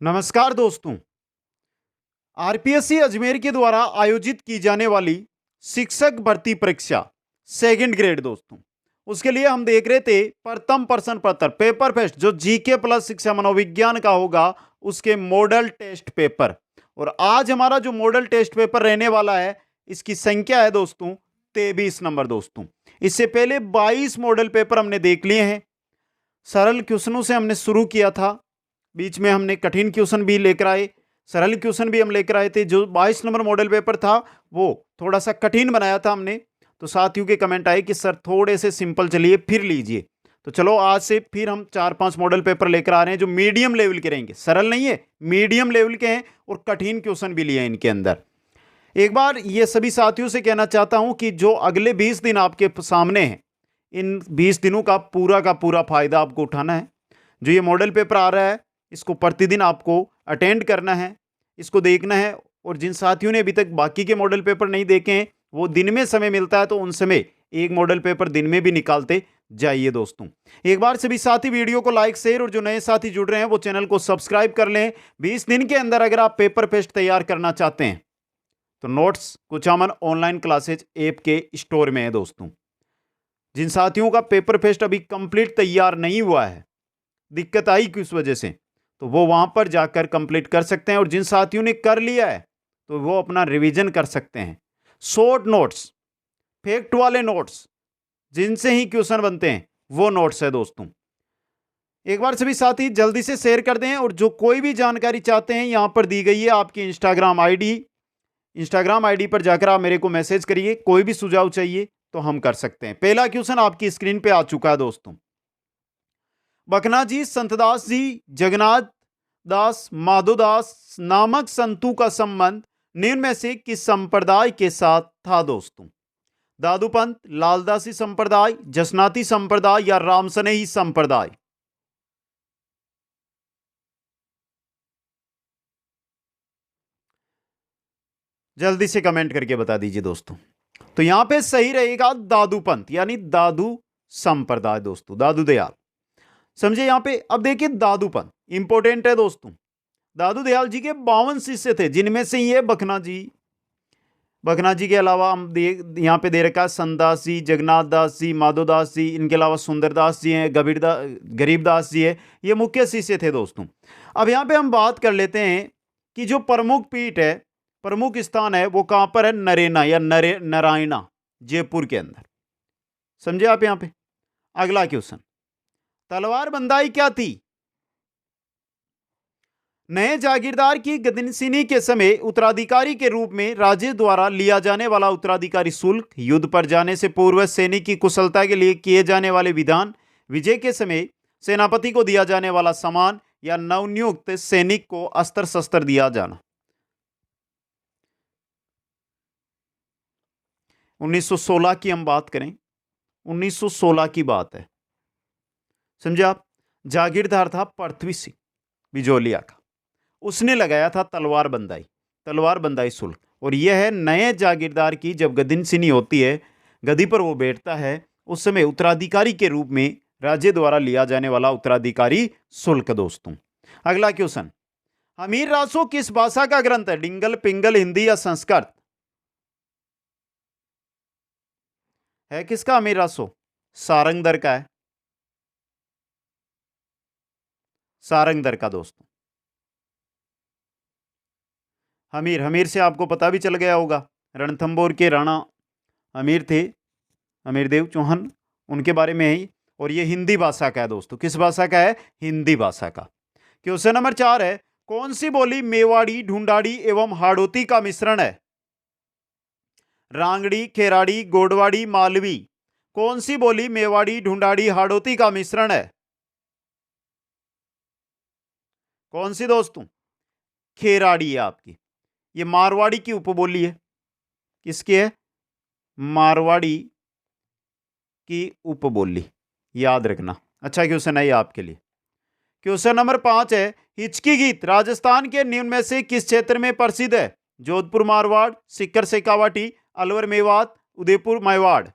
नमस्कार दोस्तों। आरपीएससी अजमेर के द्वारा आयोजित की जाने वाली शिक्षक भर्ती परीक्षा सेकंड ग्रेड दोस्तों, उसके लिए हम देख रहे थे प्रथम प्रश्न पत्र पेपर फेस्ट जो जीके प्लस शिक्षा मनोविज्ञान का होगा, उसके मॉडल टेस्ट पेपर। और आज हमारा जो मॉडल टेस्ट पेपर रहने वाला है, इसकी संख्या है दोस्तों 23 नंबर दोस्तों। इससे पहले 22 मॉडल पेपर हमने देख लिए हैं। सरल क्वेश्चनों से हमने शुरू किया था, बीच में हमने कठिन क्वेश्चन भी लेकर आए, सरल क्वेश्चन भी हम लेकर आए थे। जो 22 नंबर मॉडल पेपर था वो थोड़ा सा कठिन बनाया था हमने, तो साथियों के कमेंट आए कि सर थोड़े से सिंपल चलिए फिर लीजिए। तो चलो आज से फिर हम 4-5 मॉडल पेपर लेकर आ रहे हैं जो मीडियम लेवल के रहेंगे, सरल नहीं है, मीडियम लेवल के हैं और कठिन क्वेश्चन भी लिए हैं इनके अंदर। एक बार ये सभी साथियों से कहना चाहता हूं कि जो अगले 20 दिन आपके सामने हैं, इन 20 दिनों का पूरा फायदा आपको उठाना है। जो ये मॉडल पेपर आ रहा है, इसको प्रतिदिन आपको अटेंड करना है, इसको देखना है। और जिन साथियों ने अभी तक बाकी के मॉडल पेपर नहीं देखे हैं, वो दिन में समय मिलता है तो उन समय एक मॉडल पेपर दिन में भी निकालते जाइए दोस्तों। एक बार सभी साथी वीडियो को लाइक शेयर, और जो नए साथी जुड़ रहे हैं वो चैनल को सब्सक्राइब कर लें। 20 दिन के अंदर अगर आप पेपर पेस्ट तैयार करना चाहते हैं तो notes Kuchaman online classes app के स्टोर में है दोस्तों। जिन साथियों का पेपर पेस्ट अभी कंप्लीट तैयार नहीं हुआ है, दिक्कत आई किस वजह से, तो वो वहां पर जाकर कंप्लीट कर सकते हैं। और जिन साथियों ने कर लिया है तो वो अपना रिवीजन कर सकते हैं। शॉर्ट नोट्स, फैक्ट वाले नोट्स, जिनसे ही क्वेश्चन बनते हैं वो नोट्स है दोस्तों। एक बार सभी साथी जल्दी से शेयर कर दें। और जो कोई भी जानकारी चाहते हैं, यहां पर दी गई है आपकी इंस्टाग्राम आईडी पर जाकर आप मेरे को मैसेज करिए। कोई भी सुझाव चाहिए तो हम कर सकते हैं। पहला क्वेश्चन आपकी स्क्रीन पे आ चुका है दोस्तों। बकना जी, संतदास जी, जगन्नाथ दास, माधोदास नामक संतों का संबंध निम्न में से किस संप्रदाय के साथ था दोस्तों? दादूपंथ, लालदासी संप्रदाय, जसनाती संप्रदाय या रामसनेही संप्रदाय? जल्दी से कमेंट करके बता दीजिए दोस्तों। तो यहां पे सही रहेगा दादूपंथ यानी दादू संप्रदाय दोस्तों, दादू दयाल। समझे यहां पे। अब देखिए दादूपंथ इंपॉर्टेंट है दोस्तों। दादू दयाल जी के 52 शिष्य थे, जिनमें से ये बखना जी के अलावा हम यहाँ पे दे रखा है संतदास जी, जगन्नाथ दास जी, माधोदास जी, इनके अलावा सुंदरदास जी हैं, गरीबदास जी है। ये मुख्य शिष्य थे दोस्तों। अब यहाँ पे हम बात कर लेते हैं कि जो प्रमुख पीठ है, प्रमुख स्थान है, वो कहाँ पर है? नरेना या नारायणा, जयपुर के अंदर। समझे आप यहाँ पे। अगला क्वेश्चन, तलवार बंदाई क्या थी? नए जागीरदार की गतिनशिनी के समय उत्तराधिकारी के रूप में राज्य द्वारा लिया जाने वाला उत्तराधिकारी शुल्क, युद्ध पर जाने से पूर्व सैनिक की कुशलता के लिए किए जाने वाले विधान, विजय के समय सेनापति को दिया जाने वाला सम्मान या नवनियुक्त सैनिक को अस्त्र शस्त्र दिया जाना? 1916 की हम बात करें, 1916 की बात है। समझे आप। जागीरदार था पृथ्वी सिंह बिजोलिया का, उसने लगाया था तलवार बंदाई शुल्क। और यह है नए जागीरदार की जब गदिनशिनी होती है, गद्दी पर वो बैठता है, उस समय उत्तराधिकारी के रूप में राज्य द्वारा लिया जाने वाला उत्तराधिकारी शुल्क दोस्तों। अगला क्वेश्चन, हमीर रासो किस भाषा का ग्रंथ है? डिंगल, पिंगल, हिंदी या संस्कृत? है किसका हमीर रासो? सारंगदर का है, सारंगदर का दोस्तों। हमीर से आपको पता भी चल गया होगा, रणथंबोर के राणा हमीर थे, हमीरदेव चौहान, उनके बारे में ही। और ये हिंदी भाषा का है दोस्तों। किस भाषा का है? हिंदी भाषा का। क्वेश्चन नंबर 4 है, कौन सी बोली मेवाड़ी, ढूंढाड़ी एवं हाड़ौती का मिश्रण है? रांगड़ी, खेराड़ी, गोडवाड़ी, मालवी? कौन सी बोली मेवाड़ी, ढूंढाड़ी, हाड़ौती का मिश्रण है? कौन सी दोस्तों? खेराड़ी है आपकी। ये मारवाड़ी की उपबोली है। किसकी है? मारवाड़ी की उपबोली, याद रखना। अच्छा क्वेश्चन है ये आपके लिए। क्वेश्चन नंबर 5 है, हिचकी गीत राजस्थान के निम्न में से किस क्षेत्र में प्रसिद्ध है? जोधपुर मारवाड़, सीकर शेखावाटी, अलवर मेवात, उदयपुर मेवाड़?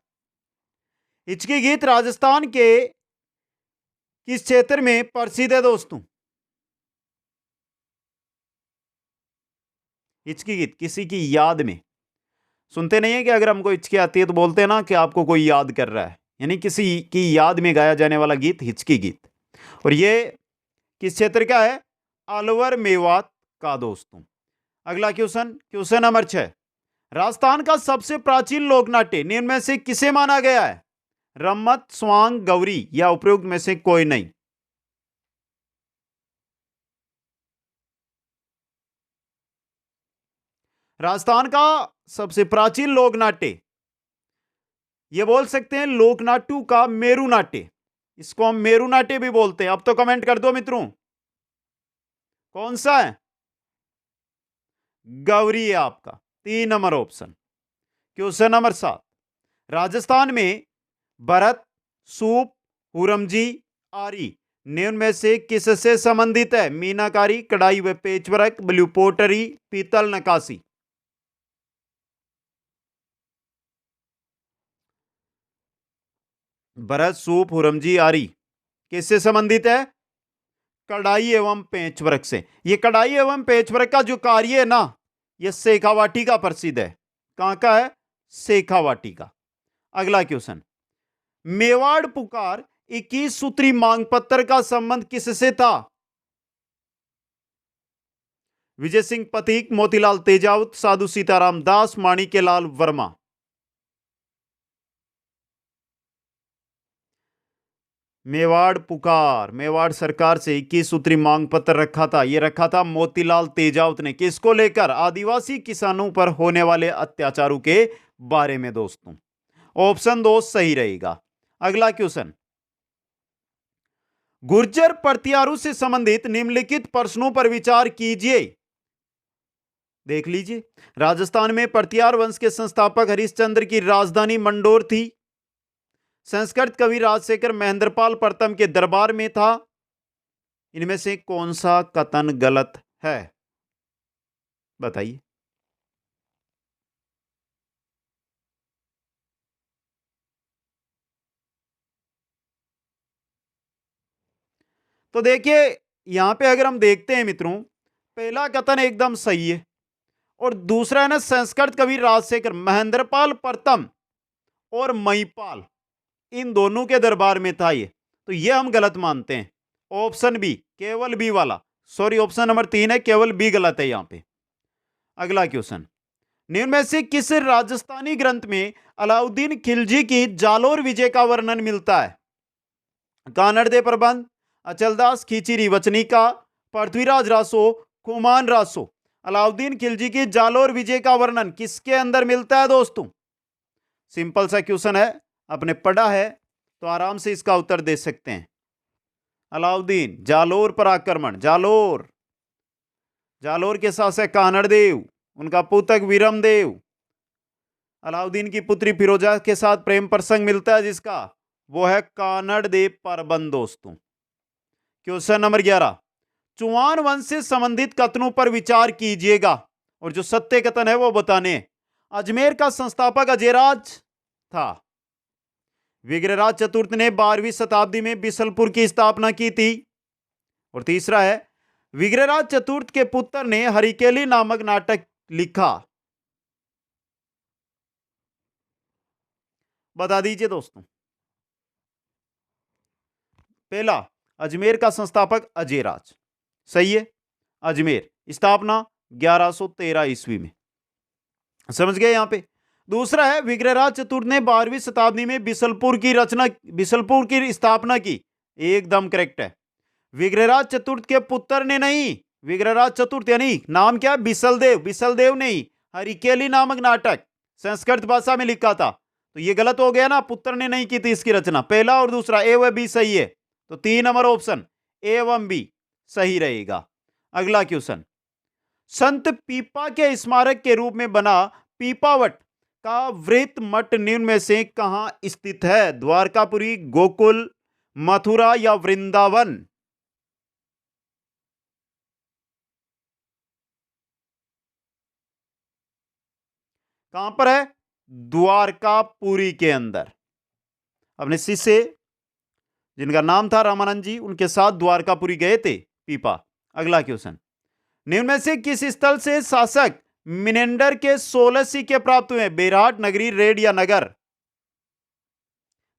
हिचकी गीत राजस्थान के किस क्षेत्र में प्रसिद्ध है दोस्तों? हिचकी गीत किसी की याद में। सुनते नहीं है कि अगर हमको हिचकी आती है तो बोलते हैं ना कि आपको कोई याद कर रहा है, यानी किसी की याद में गाया जाने वाला गीत हिचकी गीत। और ये किस क्षेत्र का है? अलवर मेवात का दोस्तों। अगला क्वेश्चन, क्वेश्चन नंबर 6, राजस्थान का सबसे प्राचीन लोक नाट्य निम्न में से किसे माना गया है? रम्मत, स्वांग, गौरी या उपयुक्त में से कोई नहीं? राजस्थान का सबसे प्राचीन लोक नाट्य, ये बोल सकते हैं लोकनाट्य का मेरू नाट्य, इसको हम मेरू नाट्य भी बोलते हैं। अब तो कमेंट कर दो मित्रों, कौन सा है? गौरी है आपका 3 number option. Question number 7, Rajasthan में भरत, सूप, हुरमजी, आरी निम्न में से किससे संबंधित है? मीनाकारी, कढ़ाई व पेचवर्क, ब्लू पोटरी, पीतल नक्काशी। भरत, सूप, हुरमजी, आरी किससे संबंधित है? कढ़ाई एवं पेचवर्क से। ये कढ़ाई एवं पेचवर्क का जो कार्य है ना, ये शेखावाटी का प्रसिद्ध है। कहां का है? शेखावाटी का। अगला क्वेश्चन, मेवाड़ पुकार 21 सूत्री मांग पत्र का संबंध किससे था? विजय सिंह पथिक, मोतीलाल तेजावत, साधु सीताराम दास, माणिक्यलाल वर्मा। मेवाड़ पुकार, मेवाड़ सरकार से 21 सूत्री मांग पत्र रखा था, यह रखा था मोतीलाल तेजावत ने। किसको लेकर? आदिवासी किसानों पर होने वाले अत्याचारों के बारे में दोस्तों। ऑप्शन 2 सही रहेगा। अगला क्वेश्चन, गुर्जर प्रतिहारों से संबंधित निम्नलिखित प्रश्नों पर विचार कीजिए। देख लीजिए, राजस्थान में प्रतिहार वंश के संस्थापक हरिश्चंद्र की राजधानी मंडोर थी। संस्कृत कवि राजशेखर महेंद्रपाल प्रथम के दरबार में था। इनमें से कौन सा कथन गलत है? बताइए। तो देखिए, यहां पे अगर हम देखते हैं मित्रों, पहला कथन एकदम सही है, और दूसरा है ना संस्कृत कवि राजशेखर महेंद्रपाल प्रथम और महिपाल, इन दोनों के दरबार में था ये, तो ये हम गलत मानते हैं। ऑप्शन बी, केवल बी वाला, सॉरी ऑप्शन नंबर 3 है, केवल बी गलत है यहां पे। अगला क्वेश्चन, निम्न में से किस राजस्थानी ग्रंथ में अलाउद्दीन खिलजी की जालोर विजय का वर्णन मिलता है? कानड़दे प्रबंध, अचलदास खींची वचनिका, पृथ्वीराज रासो, कुमान रासो। अलाउद्दीन खिलजी की जालोर विजय का वर्णन किसके अंदर मिलता है दोस्तों? सिंपल सा क्वेश्चन है, आपने पढ़ा है तो आराम से इसका उत्तर दे सकते हैं। अलाउद्दीन जालोर पर आक्रमण, जालोर, जालोर के शासक कानड़देव, उनका पुत्र वीरमदेव, अलाउद्दीन की पुत्री फिरोजा के साथ प्रेम प्रसंग मिलता है जिसका, वो है कानड़देव प्रबंध दोस्तों। क्वेश्चन नंबर 11, चौहान वंश से संबंधित कथनों पर विचार कीजिएगा और जो सत्य कथन है वो बताने। अजमेर का संस्थापक अजयराज था। विग्रहराज चतुर्थ ने 12वीं शताब्दी में बिसलपुर की स्थापना की थी। और तीसरा है, विग्रहराज चतुर्थ के पुत्र ने हरिकेली नामक नाटक लिखा। बता दीजिए दोस्तों। पहला, अजमेर का संस्थापक अजयराज, सही है। अजमेर स्थापना 1113 ईस्वी में, समझ गए यहां पे। दूसरा है, विग्रहराज चतुर्थ ने 12वीं शताब्दी में बिसलपुर की स्थापना की, एकदम करेक्ट है। विग्रहराज चतुर्थ के पुत्र ने नहीं, विग्रहराज चतुर्थ यानी नाम क्या? बिसलदेव, बिसलदेव नहीं, हरिकेली नामक नाटक संस्कृत भाषा में लिखा था। तो ये गलत हो गया ना, पुत्र ने नहीं की थी इसकी रचना। पहला और दूसरा ए व बी सही है, तो 3 नंबर ऑप्शन ए एवं बी सही रहेगा। अगला क्वेश्चन, संत पीपा के स्मारक के रूप में बना पीपावट का वृत्त मठ निम्न में से कहां स्थित है? द्वारकापुरी, गोकुल, मथुरा या वृंदावन? कहां पर है? द्वारकापुरी के अंदर। अपने शिष्य जिनका नाम था रामानंद जी, उनके साथ द्वारकापुरी गए थे पीपा। अगला क्वेश्चन, निम्न में से किस स्थल से शासक मिनेंडर के 16 सिक्के प्राप्त हुए, बेराट, नगरी, रेड या नगर।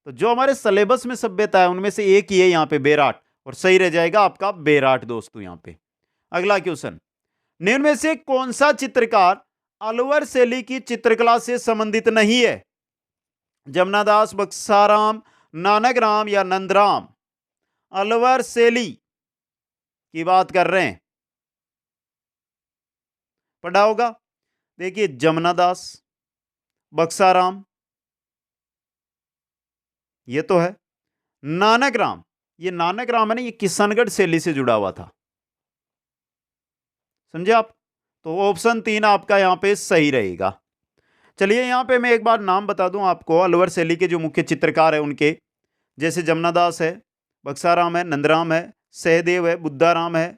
तो जो हमारे सिलेबस में सभ्यता है उनमें से एक ही है यहां पे बेराट, और सही रह जाएगा आपका बेराट दोस्तों यहां पे। अगला क्वेश्चन, निम्न में से कौन सा चित्रकार अलवर शैली की चित्रकला से संबंधित नहीं है? जमनादास, बक्साराम, नानक राम या नंदराम? अलवर शैली की बात कर रहे हैं, पढ़ा होगा। देखिए, जमनादास, बक्साराम, ये तो है। नानक राम, ये नानक राम है ना, ये किशनगढ़ शैली से जुड़ा हुआ था, समझे आप? तो ऑप्शन 3 आपका यहां पे सही रहेगा। चलिए यहां पे मैं एक बार नाम बता दूं आपको अलवर शैली के जो मुख्य चित्रकार है उनके, जैसे जमनादास है, बक्साराम है, नंदराम है, सहदेव है, बुद्धाराम है,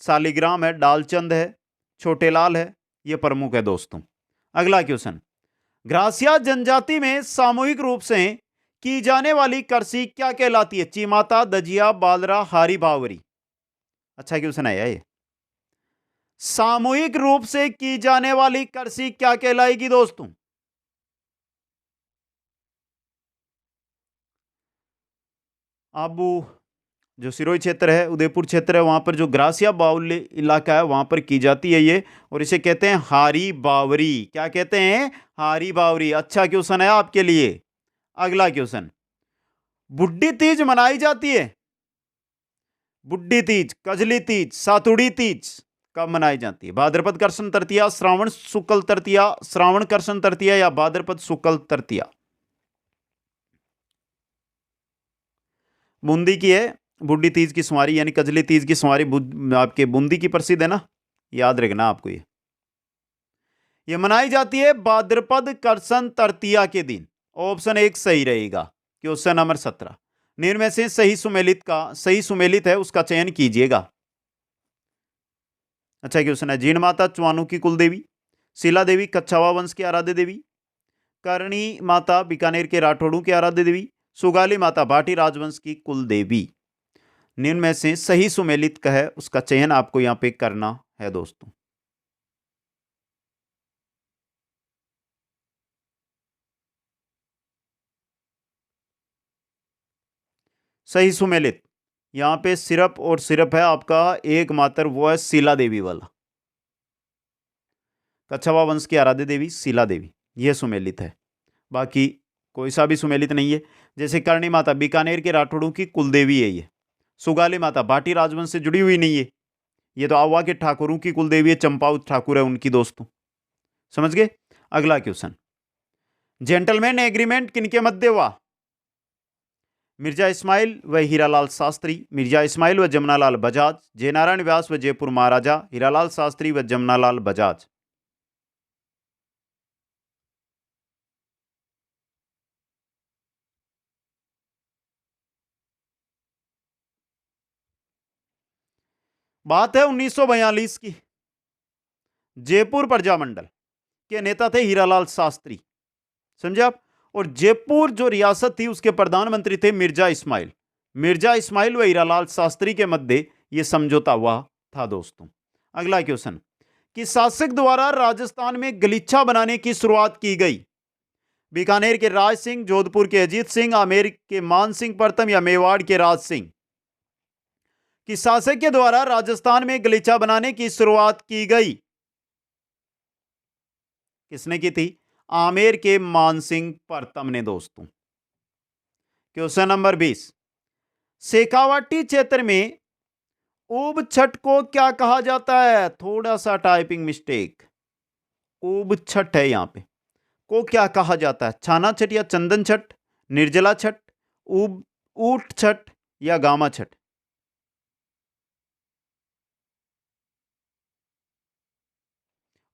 सालिग्राम है, डालचंद है, छोटेलाल है, ये प्रमुख है दोस्तों। अगला क्वेश्चन, ग्रासिया जनजाति में सामूहिक रूप से की जाने वाली कृषि क्या कहलाती है? चीमाता, दजिया, बालरा, हारी बावरी? अच्छा क्वेश्चन है ये। सामूहिक रूप से की जाने वाली कृषि क्या कहलाएगी दोस्तों? अब जो सिरोही क्षेत्र है, उदयपुर क्षेत्र है, वहां पर जो ग्रासिया बावली इलाका है वहां पर की जाती है ये, और इसे कहते हैं हारी बावरी। क्या कहते हैं? हारी बावरी। अच्छा क्वेश्चन है आपके लिए। अगला क्वेश्चन, बुड्ढी तीज मनाई जाती है, बुड्ढी तीज, कजली तीज, सातुड़ी तीज कब मनाई जाती है? भाद्रपद कृष्ण तृतीया, श्रावण शुक्ल तृतीया, श्रावण कृष्ण तृतीया या भाद्रपद शुक्ल तृतीया? बूंदी की है बुड्ढी तीज की सवारी, यानी कजली तीज की सवारी आपके बूंदी की प्रसिद्ध है ना, याद रखना आपको। ये मनाई जाती है भाद्रपद कृष्ण तृतीया के दिन। ऑप्शन 1 सही रहेगा। क्वेश्चन नंबर 17, निम्न में से सही सुमेलित है उसका चयन कीजिएगा। अच्छा क्वेश्चन है, जीण माता चुआनू की कुल देवी, शीला देवी कच्छावा वंश की आराध्य देवी, करणी माता बीकानेर के राठौड़ों की आराध्य देवी, सुगाली माता भाटी राजवंश की कुल देवी? निम्न में से सही सुमेलित का है उसका चयन आपको यहां पे करना है दोस्तों। सही सुमेलित यहां पे सिर्फ और सिर्फ है आपका एकमात्र, वो है शीला देवी वाला। कच्छावा वंश की आराध्य देवी शीला देवी, यह सुमेलित है, बाकी कोई सा भी सुमेलित नहीं है। जैसे करणी माता बीकानेर के राठौड़ों की कुलदेवी है ये, सुगाली माता भाटी राजवंश से जुड़ी हुई नहीं है, ये तो आवा के ठाकुरों की कुलदेवी है, चंपावत ठाकुर है उनकी दोस्तों, समझ गए। अगला क्वेश्चन, जेंटलमैन एग्रीमेंट किनके मध्य हुआ? मिर्जा इस्माइल व हीरालाल शास्त्री, मिर्जा इस्माइल व जमनालाल बजाज, जयनारायण व्यास व जयपुर महाराजा, हीरालाल शास्त्री व जमनालाल बजाज? बात है 1942 की। जयपुर प्रजामंडल के नेता थे हीरालाल शास्त्री, समझे आप? और जयपुर जो रियासत थी उसके प्रधानमंत्री थे मिर्जा इस्माइल। मिर्जा इस्माइल व हीरालाल शास्त्री के मध्य यह समझौता हुआ था दोस्तों। अगला क्वेश्चन, कि शासक द्वारा राजस्थान में गलीचा बनाने की शुरुआत की गई? बीकानेर के राज सिंह, जोधपुर के अजीत सिंह, आमेर के मान सिंह प्रथम या मेवाड़ के राज सिंह? कि शासक के द्वारा राजस्थान में गलीचा बनाने की शुरुआत की गई, किसने की थी? आमेर के मानसिंह प्रथम ने दोस्तों। क्वेश्चन नंबर 20, शेखावाटी क्षेत्र में ऊब छठ को क्या कहा जाता है? थोड़ा सा टाइपिंग मिस्टेक, ऊब छठ है यहां पे, को क्या कहा जाता है? छाना छठ या चंदन छठ, निर्जला छठ, ऊब ऊट छठ या गामा छठ?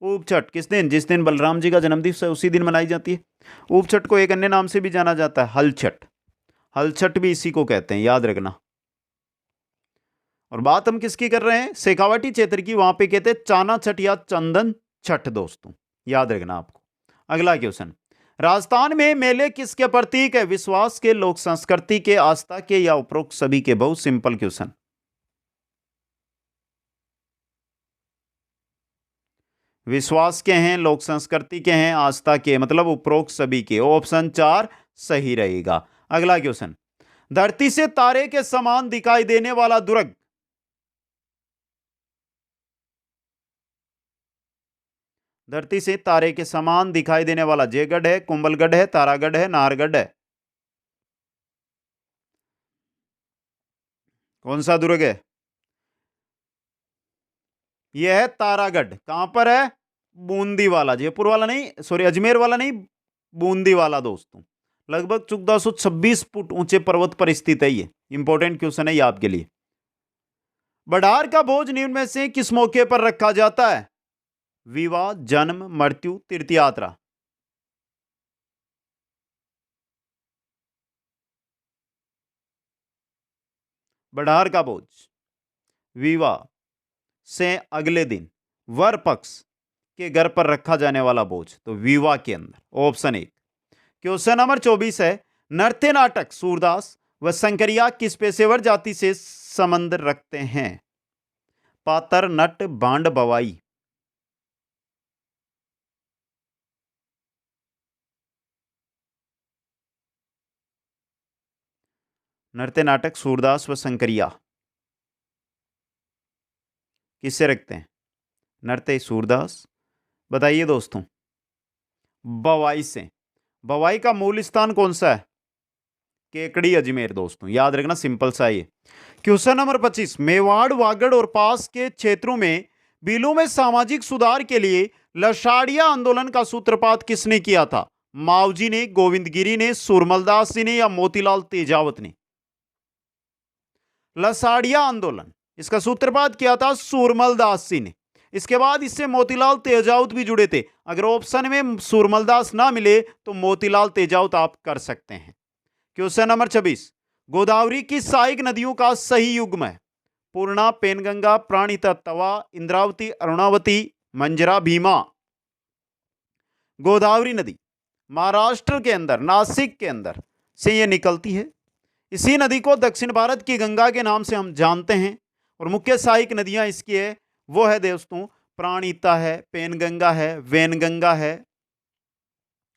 ऊब छठ किस दिन? जिस दिन बलराम जी का जन्मदिवस है उसी दिन मनाई जाती है। ऊब छठ को एक अन्य नाम से भी जाना जाता है, हल छठ, हल छठ भी इसी को कहते हैं, याद रखना। और बात हम किसकी कर रहे हैं? शेखावाटी क्षेत्र की, वहां पे कहते हैं चाना छठ या चंदन छठ दोस्तों, याद रखना आपको। अगला क्वेश्चन, राजस्थान में मेले किसके प्रतीक है? विश्वास के, लोक संस्कृति के, आस्था के या उपरोक्त सभी के? बहुत सिंपल क्वेश्चन। विश्वास के हैं, लोक संस्कृति के हैं, आस्था के, मतलब उपरोक्त सभी के। ऑप्शन 4 सही रहेगा। अगला क्वेश्चन, धरती से तारे के समान दिखाई देने वाला दुर्ग। धरती से तारे के समान दिखाई देने वाला जयगढ़ है, कुंभलगढ़ है, तारागढ़ है, नाहरगढ़ है। कौन सा दुर्ग है? यह है तारागढ़। कहां पर है? बूंदी वाला, जयपुर वाला नहीं, सॉरी अजमेर वाला नहीं, बूंदी वाला दोस्तों। लगभग 1426 फुट ऊंचे पर्वत पर स्थित है। ये इंपॉर्टेंट क्वेश्चन है ये आपके लिए। बड़ार का बोझ निम्न में से किस मौके पर रखा जाता है? विवाह, जन्म, मृत्यु, तीर्थ यात्रा। बड़ार का बोझ विवाह से अगले दिन वर पक्ष के घर पर रखा जाने वाला बोझ, तो विवाह के अंदर। ऑप्शन 1। क्वेश्चन नंबर 24 है, नृत्य नाटक सूरदास व शंकरिया किस पेशेवर जाति से संबंध रखते हैं? पातर, नट, बांड, बवाई। नृत्य नाटक सूरदास व शंकरिया किससे रखते हैं? नृत्य सूरदास, बताइए दोस्तों। बवाई से। बवाई का मूल स्थान कौन सा है? केकड़ी, अजमेर दोस्तों, याद रखना, सिंपल सा ये। क्वेश्चन नंबर 25, मेवाड़, वागड़ और पास के क्षेत्रों में बिलों में सामाजिक सुधार के लिए लसाड़िया आंदोलन का सूत्रपात किसने किया था? मावजी ने, गोविंद गिरी ने, सूरमलदास जी ने या मोतीलाल तेजावत ने? लसाड़िया आंदोलन, इसका सूत्रपात किया था सूरमलदास जी ने। इसके बाद इससे मोतीलाल तेजावत भी जुड़े थे। अगर ऑप्शन में सूरमलदास ना मिले तो मोतीलाल तेजावत आप कर सकते हैं। क्वेश्चन नंबर 26, गोदावरी की सहायक नदियों का सही युग्म है? पूर्णा, पेनगंगा, प्राणहिता, तवा, इंद्रावती, अरुणावती, मंजरा, भीमा। गोदावरी नदी महाराष्ट्र के अंदर, नासिक के अंदर से यह निकलती है। इसी नदी को दक्षिण भारत की गंगा के नाम से हम जानते हैं। और मुख्य सहायक नदियां इसकी है, वो है दोस्तों प्राणहिता है, पेनगंगा है, वैनगंगा है,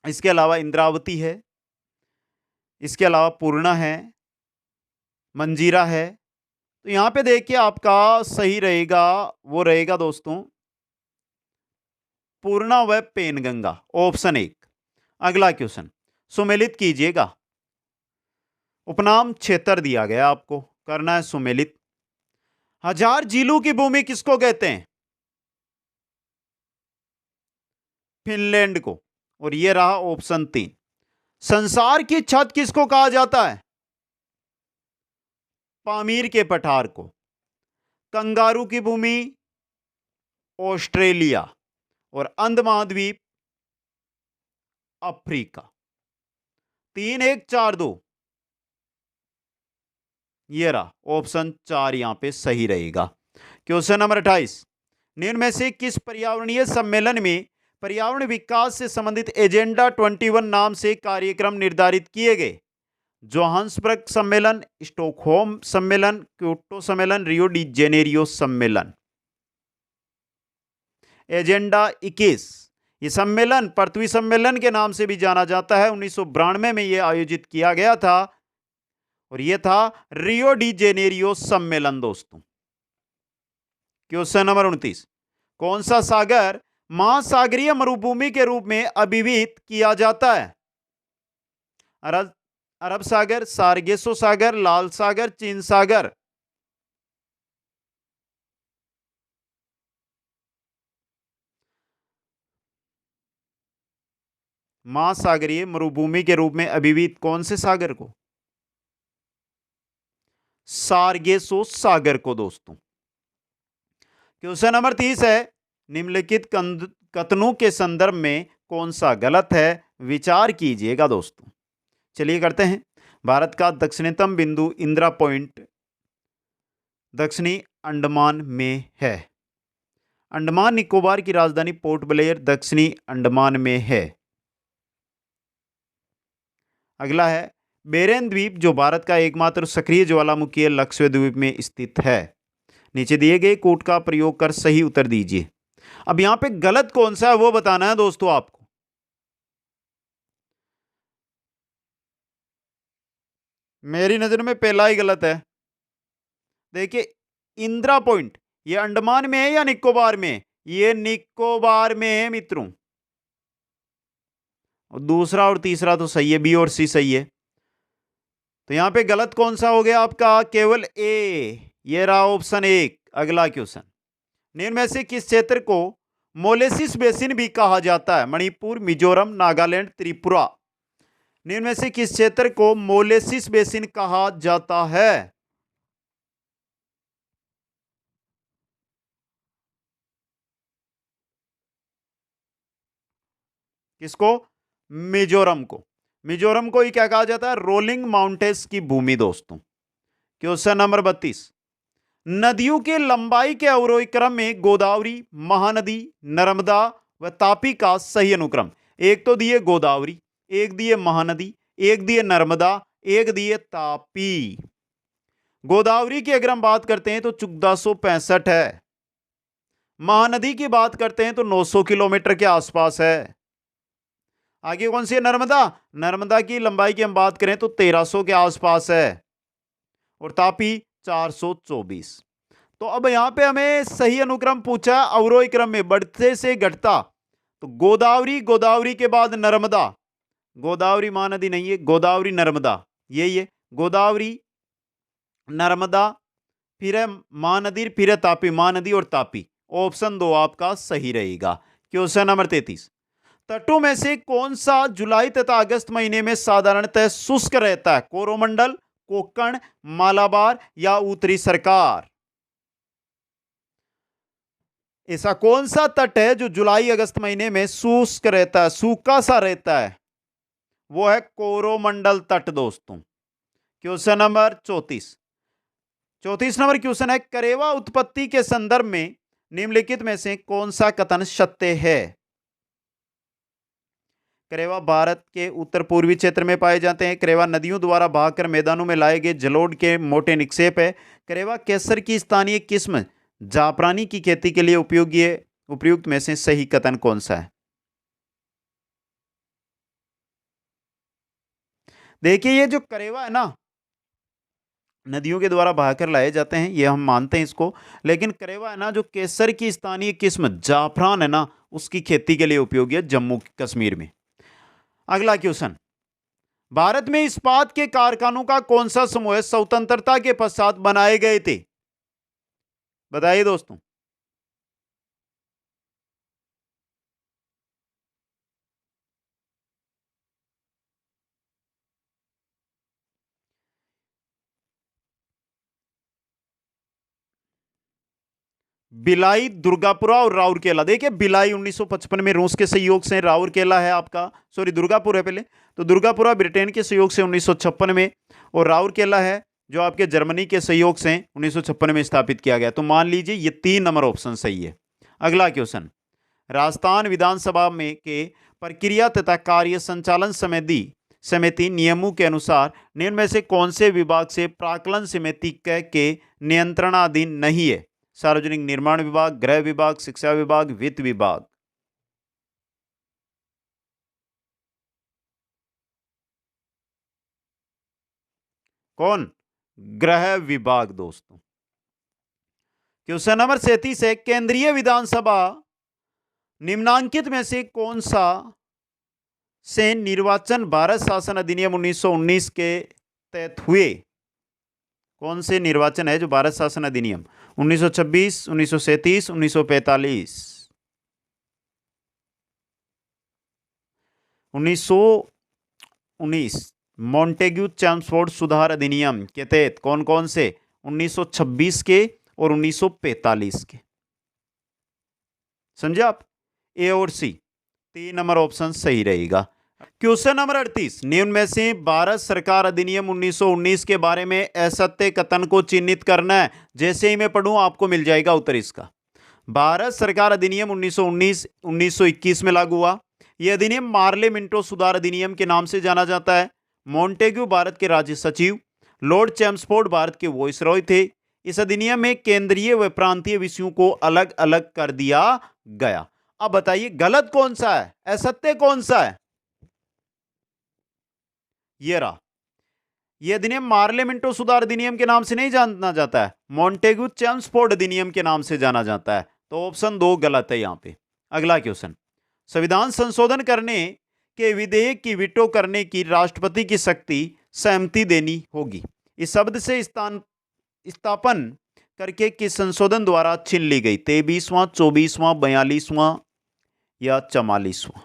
इसके अलावा इंद्रावती है, इसके अलावा पूर्णा है, मंजीरा है। तो यहां पे देखिए आपका सही रहेगा, वो रहेगा दोस्तों पूर्णा व पेनगंगा, ऑप्शन 1। अगला क्वेश्चन, सुमेलित कीजिएगा। उपनाम क्षेत्र दिया गया, आपको करना है सुमेलित। हजार झीलों की भूमि किसको कहते हैं? फिनलैंड को। और यह रहा ऑप्शन 3। संसार की छत किसको कहा जाता है? पामीर के पठार को। कंगारू की भूमि ऑस्ट्रेलिया और अंध महाद्वीप अफ्रीका। 3, 1, 4, 2। ये रहा ऑप्शन 4 यहां पे सही रहेगा। क्वेश्चन नंबर 28, निम्न में से किस पर्यावरणीय सम्मेलन में पर्यावरण विकास से संबंधित एजेंडा 21 नाम से कार्यक्रम निर्धारित किए गए? जोहान्सबर्ग सम्मेलन, स्टॉकहोम सम्मेलन, क्योटो सम्मेलन, रियो डी जेनेरियो सम्मेलन। एजेंडा 21, ये सम्मेलन पृथ्वी सम्मेलन के नाम से भी जाना जाता है। 1992 में यह आयोजित किया गया था और यह था रियो डी जेनेरियो सम्मेलन दोस्तों। क्वेश्चन नंबर 29, कौन सा सागर महासागरीय मरुभूमि के रूप में अभिहित किया जाता है? अरब सागर, सार्गेसो सागर, लाल सागर, चीन सागर। महासागरीय मरुभूमि के रूप में अभिहित कौन से सागर को? सार्गेसो सागर को दोस्तों। क्वेश्चन नंबर 30 है, निम्नलिखित कथनों के संदर्भ में कौन सा गलत है? विचार कीजिएगा दोस्तों। चलिए करते हैं। भारत का दक्षिणतम बिंदु इंदिरा पॉइंट दक्षिणी अंडमान में है। अंडमान निकोबार की राजधानी पोर्ट ब्लेयर दक्षिणी अंडमान में है। अगला है, बेरेन द्वीप जो भारत का एकमात्र सक्रिय ज्वालामुखी है, लक्षद्वीप में स्थित है। नीचे दिए गए कोड का प्रयोग कर सही उत्तर दीजिए। अब यहां पे गलत कौन सा है वो बताना है दोस्तों आपको। मेरी नजर में पहला ही गलत है। देखिए, इंदिरा पॉइंट ये अंडमान में है या निकोबार में है? ये निकोबार में है मित्रों। और दूसरा और तीसरा तो सही है, बी और सी सही है। तो यहां पे गलत कौन सा हो गया आपका? केवल ए। ये रहा ऑप्शन एक। अगला क्वेश्चन, निम्न में से किस क्षेत्र को मोलेसिस बेसिन भी कहा जाता है? मणिपुर, मिजोरम, नागालैंड, त्रिपुरा। निम्न में से किस क्षेत्र को मोलेसिस बेसिन कहा जाता है? किसको? मिजोरम को। मिजोरम को ही क्या कहा जाता है? रोलिंग माउंटेन्स की भूमि दोस्तों। क्वेश्चन नंबर 32, नदियों के लंबाई के अवरोही क्रम में गोदावरी, महानदी, नर्मदा व तापी का सही अनुक्रम। एक तो दिए गोदावरी, एक दिए महानदी, एक दिए नर्मदा, एक दिए तापी। गोदावरी की अगर हम बात करते हैं तो 1465 है। महानदी की बात करते हैं तो 900 किलोमीटर के आसपास है। आगे कौन सी है? नर्मदा। नर्मदा की लंबाई की हम बात करें तो 1300 के आसपास है। और तापी 424। तो अब यहां पे हमें सही अनुक्रम पूछा, अवरोही क्रम में बढ़ते से घटता। तो गोदावरी, गोदावरी के बाद नर्मदा। गोदावरी महानदी नहीं है, गोदावरी नर्मदा यही है। गोदावरी, नर्मदा, फिर है महानदी, फिर है तापी। महानदी और तापी। ऑप्शन 2 आपका सही रहेगा। क्वेश्चन नंबर 33, तटों में से कौन सा जुलाई तथा अगस्त महीने में साधारणतः शुष्क रहता है? कोरोमंडल, कोंकण, मालाबार या उत्तरी सरकार। ऐसा कौन सा तट है जो जुलाई अगस्त महीने में शुष्क रहता है, सूखा सा रहता है? वो है कोरोमंडल तट दोस्तों। क्वेश्चन नंबर 34, 34 नंबर क्वेश्चन है, करेवा उत्पत्ति के संदर्भ में निम्नलिखित में से कौन सा कथन सत्य है? करेवा भारत के उत्तर पूर्वी क्षेत्र में पाए जाते हैं। करेवा नदियों द्वारा बहाकर मैदानों में लाए गए जलोढ़ के मोटे निक्षेप है। करेवा केसर की स्थानीय किस्म जाफरानी की खेती के लिए उपयोगी है। उपयुक्त में से सही कथन कौन सा है? देखिए, ये जो करेवा है ना, नदियों के द्वारा बहाकर लाए जाते हैं, ये हम मानते हैं इसको। लेकिन करेवा है ना, जो केसर की स्थानीय किस्म जाफरान है ना, उसकी खेती के लिए उपयोगी है जम्मू कश्मीर में। अगला क्वेश्चन, भारत में इस्पात के कारखानों का कौन सा समूह स्वतंत्रता के पश्चात बनाए गए थे? बताइए दोस्तों। भिलाई, दुर्गापुरा और राउरकेला। देखिए, भिलाई 1955 में रूस के सहयोग से, राउरकेला है आपका, सॉरी दुर्गापुर है पहले, तो दुर्गापुरा ब्रिटेन के सहयोग से 1956 में, और राउरकेला है जो आपके जर्मनी के सहयोग से 1956 में स्थापित किया गया। तो मान लीजिए ये 3 नंबर ऑप्शन सही है। अगला क्वेश्चन, राजस्थान विधानसभा में के प्रक्रिया तथा कार्य संचालन समिति नियमों के अनुसार निम्न में से कौन से विभाग से प्राक्कलन समिति के नियंत्रणाधीन नहीं है? सार्वजनिक निर्माण विभाग, गृह विभाग, शिक्षा विभाग, वित्त विभाग। कौन? गृह विभाग दोस्तों। क्वेश्चन नंबर 37 है, केंद्रीय विधानसभा निम्नांकित में से कौन सा से निर्वाचन भारत शासन अधिनियम 1919 के तहत हुए? कौन से निर्वाचन है जो भारत शासन अधिनियम 1926, 1937, 1945? 1919 मॉन्टेग्यू चेम्सफोर्ड सुधार अधिनियम के तहत कौन कौन से? 1926 के और 1945 के। समझे आप? ए और सी, 3 नंबर ऑप्शन सही रहेगा। क्वेश्चन नंबर 38, निम्न में से भारत सरकार अधिनियम 1919 के बारे में असत्य कथन को चिन्हित करना है। जैसे ही मैं पढ़ूं आपको मिल जाएगा उत्तर इसका। भारत सरकार अधिनियम 1919 1921 में लागू हुआ। यह अधिनियम मार्ले मिंटो सुधार अधिनियम के नाम से जाना जाता है। मॉन्टेग्यू भारत के राज्य सचिव, लॉर्ड चेम्सफोर्ड भारत के वॉइसरॉय थे। इस अधिनियम में केंद्रीय व प्रांतीय विषयों को अलग अलग कर दिया गया। अब बताइए गलत कौन सा है, असत्य कौन सा है? ये रहा। यह अधिनियम मार्ले मिंटो सुधार अधिनियम के नाम से नहीं जाना जाता है, मॉन्टेग्यू चेम्सफोर्ड अधिनियम के नाम से जाना जाता है। तो ऑप्शन 2 गलत है यहां पे। अगला क्वेश्चन, संविधान संशोधन करने के विधेयक की वीटो करने की राष्ट्रपति की शक्ति सहमति देनी होगी। इस शब्द से स्थापन करके किस संशोधन द्वारा छीन ली गई? 23वां, 24वां, 42वां या 44वां?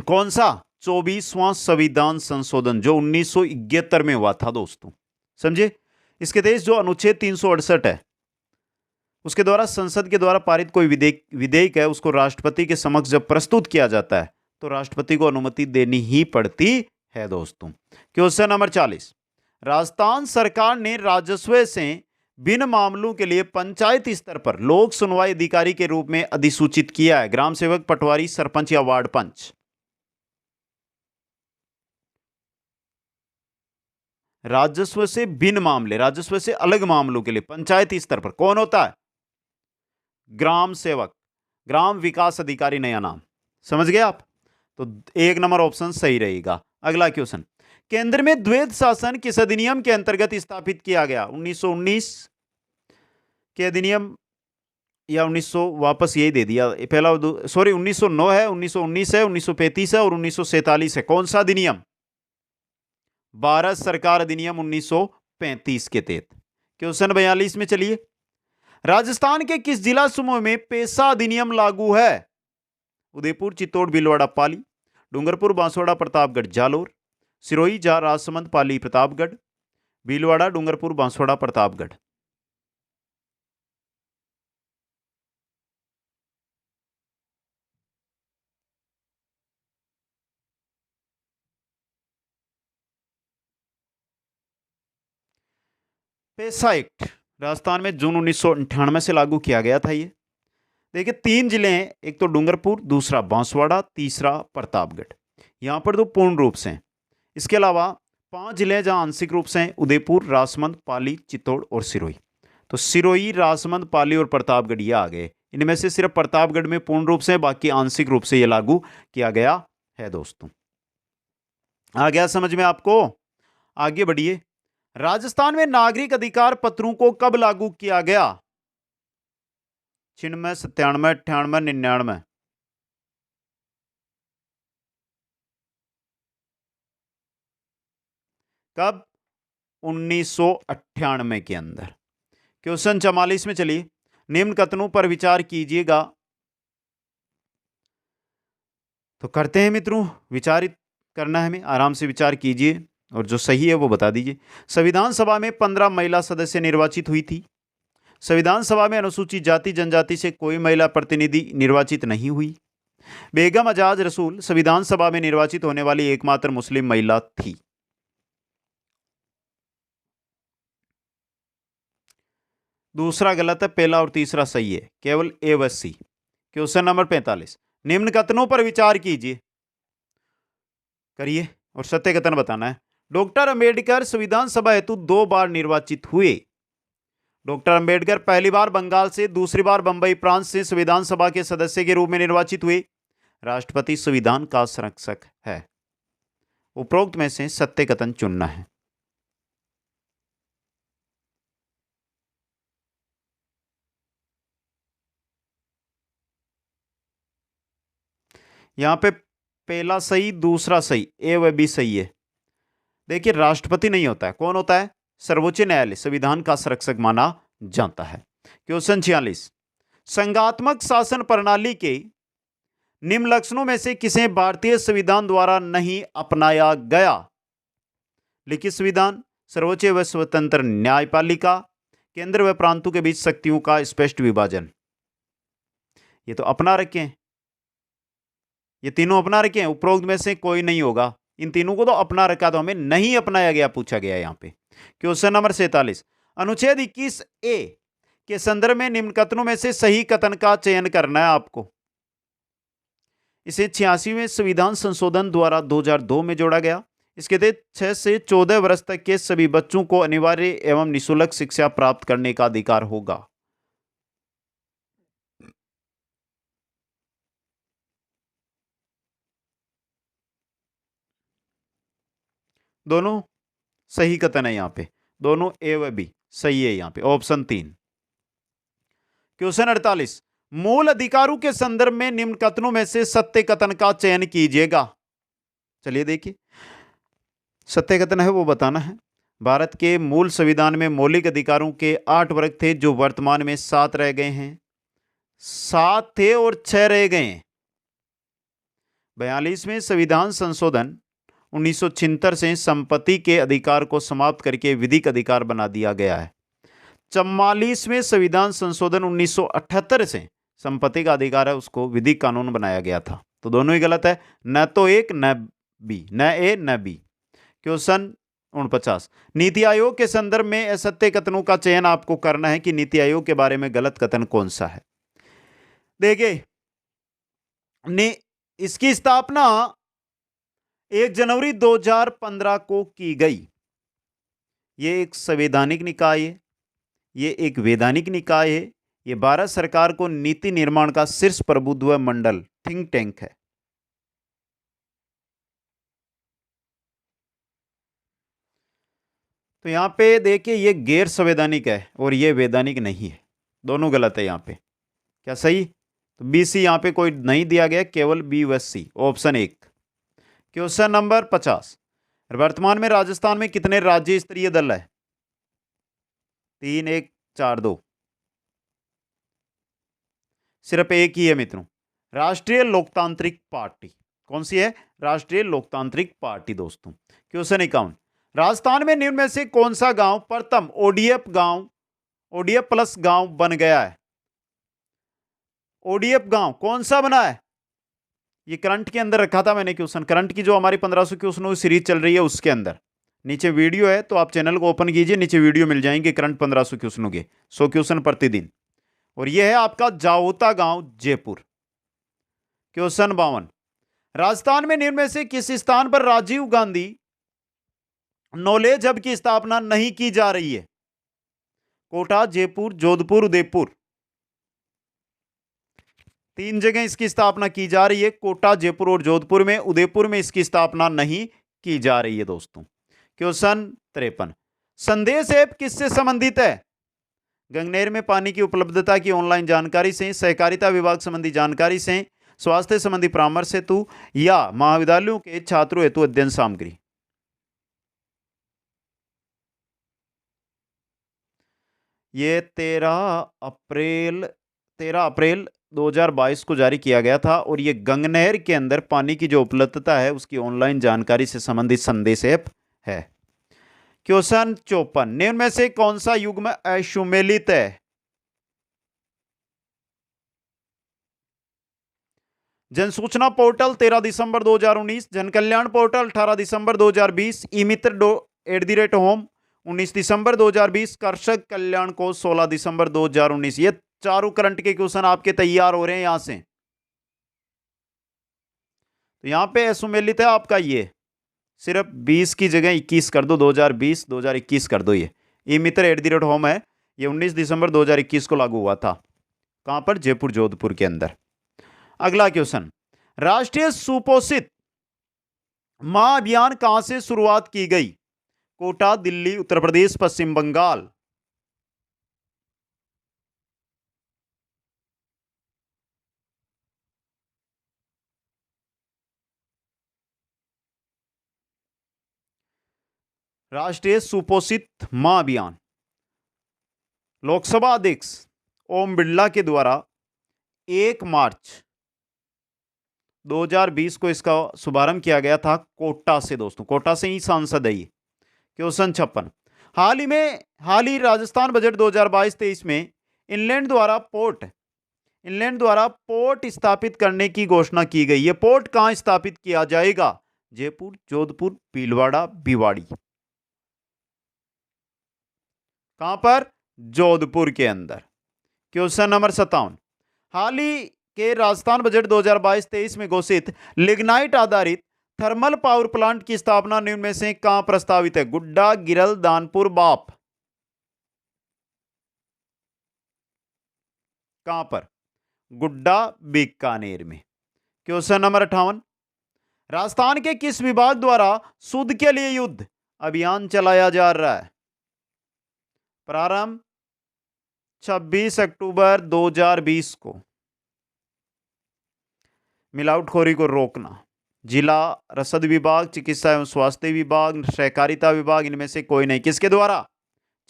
कौन सा? 24वां संविधान संशोधन जो 1971 में हुआ था दोस्तों, समझे। इसके तहत जो अनुच्छेद 368 है उसके द्वारा संसद के द्वारा पारित कोई विधेयक है उसको राष्ट्रपति के समक्ष जब प्रस्तुत किया जाता है तो राष्ट्रपति को अनुमति देनी ही पड़ती है दोस्तों। क्वेश्चन नंबर 40, राजस्थान सरकार ने राजस्व से भिन्न मामलों के लिए पंचायत स्तर पर लोक सुनवाई अधिकारी के रूप में अधिसूचित किया है? ग्राम सेवक, पटवारी, सरपंच या वार्ड पंच? राजस्व से भिन्न मामले, राजस्व से अलग मामलों के लिए पंचायत स्तर पर कौन होता है? ग्राम सेवक, ग्राम विकास अधिकारी नया नाम। समझ गए आप? तो 1 नंबर ऑप्शन सही रहेगा। अगला क्वेश्चन, केंद्र में द्वैध शासन किस अधिनियम के अंतर्गत स्थापित किया गया? 1919 के अधिनियम या 1900, वापस यही दे दिया पहला, सॉरी 1909 है, 1919 है, 1935 है और 1947 है। कौन सा अधिनियम? भारत सरकार अधिनियम 1935 के तहत। क्वेश्चन 42 में चलिए, राजस्थान के किस जिला समूह में पेशा अधिनियम लागू है? उदयपुर, चित्तौड़, भीलवाड़ा, पाली, डूंगरपुर, बांसवाड़ा, प्रतापगढ़, जालोर, सिरोही, राजसमंद, पाली, प्रतापगढ़, भीलवाड़ा, डूंगरपुर, बांसवाड़ा, प्रतापगढ़। पेशा एक्ट राजस्थान में जून 1998 से लागू किया गया था। ये देखिए 3 जिले हैं, एक तो डूंगरपुर, दूसरा बांसवाड़ा, तीसरा प्रतापगढ़। यहां पर 2 पूर्ण रूप से हैं। इसके अलावा 5 जिले हैं जहां आंशिक रूप से हैं, उदयपुर, राजसमंद, पाली, चित्तौड़ और सिरोही। तो सिरोही, राजसमंद, पाली और प्रतापगढ़ ये आ गए। इनमें से सिर्फ प्रतापगढ़ में पूर्ण रूप से, बाकी आंशिक रूप से ये लागू किया गया है दोस्तों। आ गया समझ में आपको? आगे बढ़िए। राजस्थान में नागरिक अधिकार पत्रों को कब लागू किया गया? 96, 97, 98, 99? कब? 1998 के अंदर। क्वेश्चन 44 में चलिए, निम्न कथनों पर विचार कीजिएगा। तो करते हैं मित्रों, विचारित करना है हमें, आराम से विचार कीजिए और जो सही है वो बता दीजिए। संविधान सभा में 15 महिला सदस्य निर्वाचित हुई थी। संविधान सभा में अनुसूचित जाति जनजाति से कोई महिला प्रतिनिधि निर्वाचित नहीं हुई। बेगम अजाज रसूल संविधान सभा में निर्वाचित होने वाली एकमात्र मुस्लिम महिला थी। दूसरा गलत है, पहला और तीसरा सही है, केवल ए व सी। क्वेश्चन नंबर 45, निम्न कथनों पर विचार कीजिए, करिए और सत्य कथन बताना है। डॉक्टर अंबेडकर संविधान सभा हेतु 2 बार निर्वाचित हुए। डॉक्टर अंबेडकर पहली बार बंगाल से, दूसरी बार बंबई प्रांत से संविधान सभा के सदस्य के रूप में निर्वाचित हुए। राष्ट्रपति संविधान का संरक्षक है। उपरोक्त में से सत्य कथन चुनना है। यहां पे पहला सही, दूसरा सही, ए व बी सही है। देखिए राष्ट्रपति नहीं होता है, कौन होता है? सर्वोच्च न्यायालय संविधान का संरक्षक माना जाता है। क्वेश्चन 46, संघात्मक शासन प्रणाली के निम्न लक्षणों में से किसे भारतीय संविधान द्वारा नहीं अपनाया गया? लिखित संविधान, सर्वोच्च व स्वतंत्र न्यायपालिका, केंद्र व प्रांतों के बीच शक्तियों का स्पष्ट विभाजन। ये तो अपना रखे हैं, ये तीनों अपना रखे हैं, उपरोक्त में से कोई नहीं होगा। इन तीनों को तो अपना रखा, तो हमें नहीं अपनाया गया पूछा गया यहां पे। क्वेश्चन नंबर 47, अनुच्छेद 21A के संदर्भ में निम्न कथनों में से सही कथन का चयन करना है आपको। इसे 86वें संविधान संशोधन द्वारा 2002 में जोड़ा गया। इसके तहत 6 से 14 वर्ष तक के सभी बच्चों को अनिवार्य एवं निःशुल्क शिक्षा प्राप्त करने का अधिकार होगा। दोनों सही कथन है यहाँ पे, दोनों ए व बी सही है यहाँ पे, ऑप्शन 3। क्वेश्चन 48, मूल अधिकारों के संदर्भ में निम्न कथनों में से सत्य कथन का चयन कीजिएगा। चलिए देखिए, सत्य कथन है वो बताना है। भारत के मूल संविधान में मौलिक अधिकारों के 8 वर्ग थे, जो वर्तमान में 7 रह गए हैं। 7 थे और 6 रह गए हैं। 42वें संविधान संशोधन 1976 से संपत्ति के अधिकार को समाप्त करके विधिक अधिकार बना दिया गया है। 44वें संविधान संशोधन 1978 से संपत्ति का अधिकार है उसको विधिक कानून बनाया गया था। तो दोनों ही गलत है, न तो एक न बी, न ए न बी। क्वेश्चन 49, नीति आयोग के संदर्भ में असत्य कथनों का चयन आपको करना है कि नीति आयोग के बारे में गलत कथन कौन सा है। देखिए, इसकी स्थापना 1 जनवरी 2015 को की गई। ये एक संवैधानिक निकाय है, ये एक वैधानिक निकाय है, ये भारत सरकार को नीति निर्माण का शीर्ष प्रभुत्व मंडल थिंक टैंक है। तो यहां पे देखिए, ये गैर संवैधानिक है और ये वैधानिक नहीं है, दोनों गलत है यहां पे। क्या सही? तो बी सी यहां पे कोई नहीं दिया गया, केवल बी व सी, ऑप्शन 1। क्वेश्चन नंबर 50, वर्तमान में राजस्थान में कितने राज्य स्तरीय दल है? 3, 1, 4, 2। सिर्फ एक ही है मित्रों, राष्ट्रीय लोकतांत्रिक पार्टी। कौन सी है? राष्ट्रीय लोकतांत्रिक पार्टी दोस्तों। क्वेश्चन 51, राजस्थान में निम्न में से कौन सा गांव प्रथम ओडीएफ प्लस गांव बन गया है? ओडीएफ गांव कौन सा बना है? ये करंट के अंदर रखा था मैंने क्वेश्चन, करंट की जो हमारी 1500 क्वेश्चनों की सीरीज चल रही है उसके अंदर। नीचे वीडियो है, तो आप चैनल को ओपन कीजिए, नीचे वीडियो मिल जाएंगे करंट 1500 क्वेश्चनों के, 100 क्वेश्चन प्रतिदिन। और यह है आपका जाओता गांव, जयपुर। क्वेश्चन 52, राजस्थान में निम्न में से किस स्थान पर राजीव गांधी नॉलेज हब की स्थापना नहीं की जा रही है? कोटा, जयपुर, जोधपुर, उदयपुर। 3 जगह इसकी स्थापना की जा रही है, कोटा, जयपुर और जोधपुर में। उदयपुर में इसकी स्थापना नहीं की जा रही है दोस्तों। क्वेश्चन 53, संदेश ऐप किससे संबंधित है? गंगनेर में पानी की उपलब्धता की ऑनलाइन जानकारी से, सहकारिता विभाग संबंधी जानकारी से, स्वास्थ्य संबंधी परामर्श हेतु, या महाविद्यालयों के छात्रों हेतु अध्ययन सामग्री। ये 13 अप्रैल 2022 को जारी किया गया था और ये गंगनहर के अंदर पानी की जो उपलब्धता है उसकी ऑनलाइन जानकारी से संबंधित संदेश ऐप है। क्वेश्चन 54, निम्न में से कौन सा युग्म असुमेलित है? जन सूचना पोर्टल 13 दिसंबर 2019, जन कल्याण पोर्टल 18 दिसंबर 2020, ई मित्र @home 19 दिसंबर 2020, कर्षक कल्याण को 16 दिसंबर 2019। ये चारों करंट के क्वेश्चन आपके तैयार हो रहे हैं यहां से। तो यहां पे असुमेलित है आपका, ये सिर्फ 20 की जगह 21 कर दो, 2020 2021 कर दो। ये ई मित्र @home है, ये 19 दिसंबर 2021 को लागू हुआ था। कहां पर? जयपुर, जोधपुर के अंदर। अगला क्वेश्चन, राष्ट्रीय सुपोषित मां अभियान कहां से शुरुआत की गई? कोटा, दिल्ली, उत्तर प्रदेश, पश्चिम बंगाल। राष्ट्रीय सुपोषित मां अभियान लोकसभा अध्यक्ष ओम बिरला के द्वारा 1 मार्च 2020 को इसका शुभारंभ किया गया था, कोटा से दोस्तों। कोटा से ही सांसद है ये। क्वेश्चन 56, हाल ही राजस्थान बजट 2022-23 में इंग्लैंड द्वारा पोर्ट स्थापित करने की घोषणा की गई। ये पोर्ट कहां स्थापित किया जाएगा? जयपुर, जोधपुर, भीलवाड़ा, भिवाड़ी। कहां पर? जोधपुर के अंदर। क्वेश्चन नंबर 57, हाल ही के राजस्थान बजट 2022-23 में घोषित लिग्नाइट आधारित थर्मल पावर प्लांट की स्थापना निम्न में से कहां प्रस्तावित है? गुड्डा, गिरल, दानपुर, बाप। कहां पर? गुड्डा, बीकानेर में। क्वेश्चन नंबर 58, राजस्थान के किस विभाग द्वारा शुद्ध के लिए युद्ध अभियान चलाया जा रहा है? प्रारंभ 26 अक्टूबर 2020 को। मिलावटखोरी को रोकना। जिला रसद विभाग, चिकित्सा एवं स्वास्थ्य विभाग, सहकारिता विभाग, इनमें से कोई नहीं। किसके द्वारा?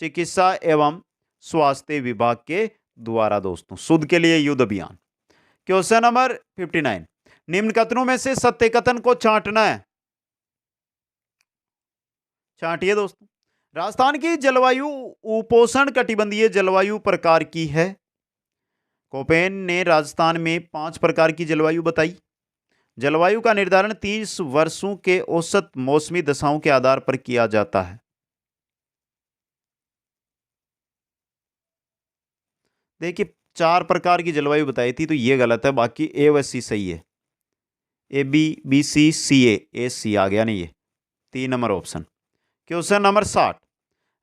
चिकित्सा एवं स्वास्थ्य विभाग के द्वारा दोस्तों, शुद्ध के लिए युद्ध अभियान। क्वेश्चन नंबर 59, निम्न कथनों में से सत्य कथन को छांटना है। छांटिए दोस्तों। राजस्थान की जलवायु उपोष्ण कटिबंधीय जलवायु प्रकार की है। कोपेन ने राजस्थान में 5 प्रकार की जलवायु बताई। जलवायु का निर्धारण 30 वर्षों के औसत मौसमी दशाओं के आधार पर किया जाता है। देखिए 4 प्रकार की जलवायु बताई थी, तो ये गलत है, बाकी ए व सी सही है। ए बी सी सी ए सी आ गया नहीं, ये 3 number option. Question number 60,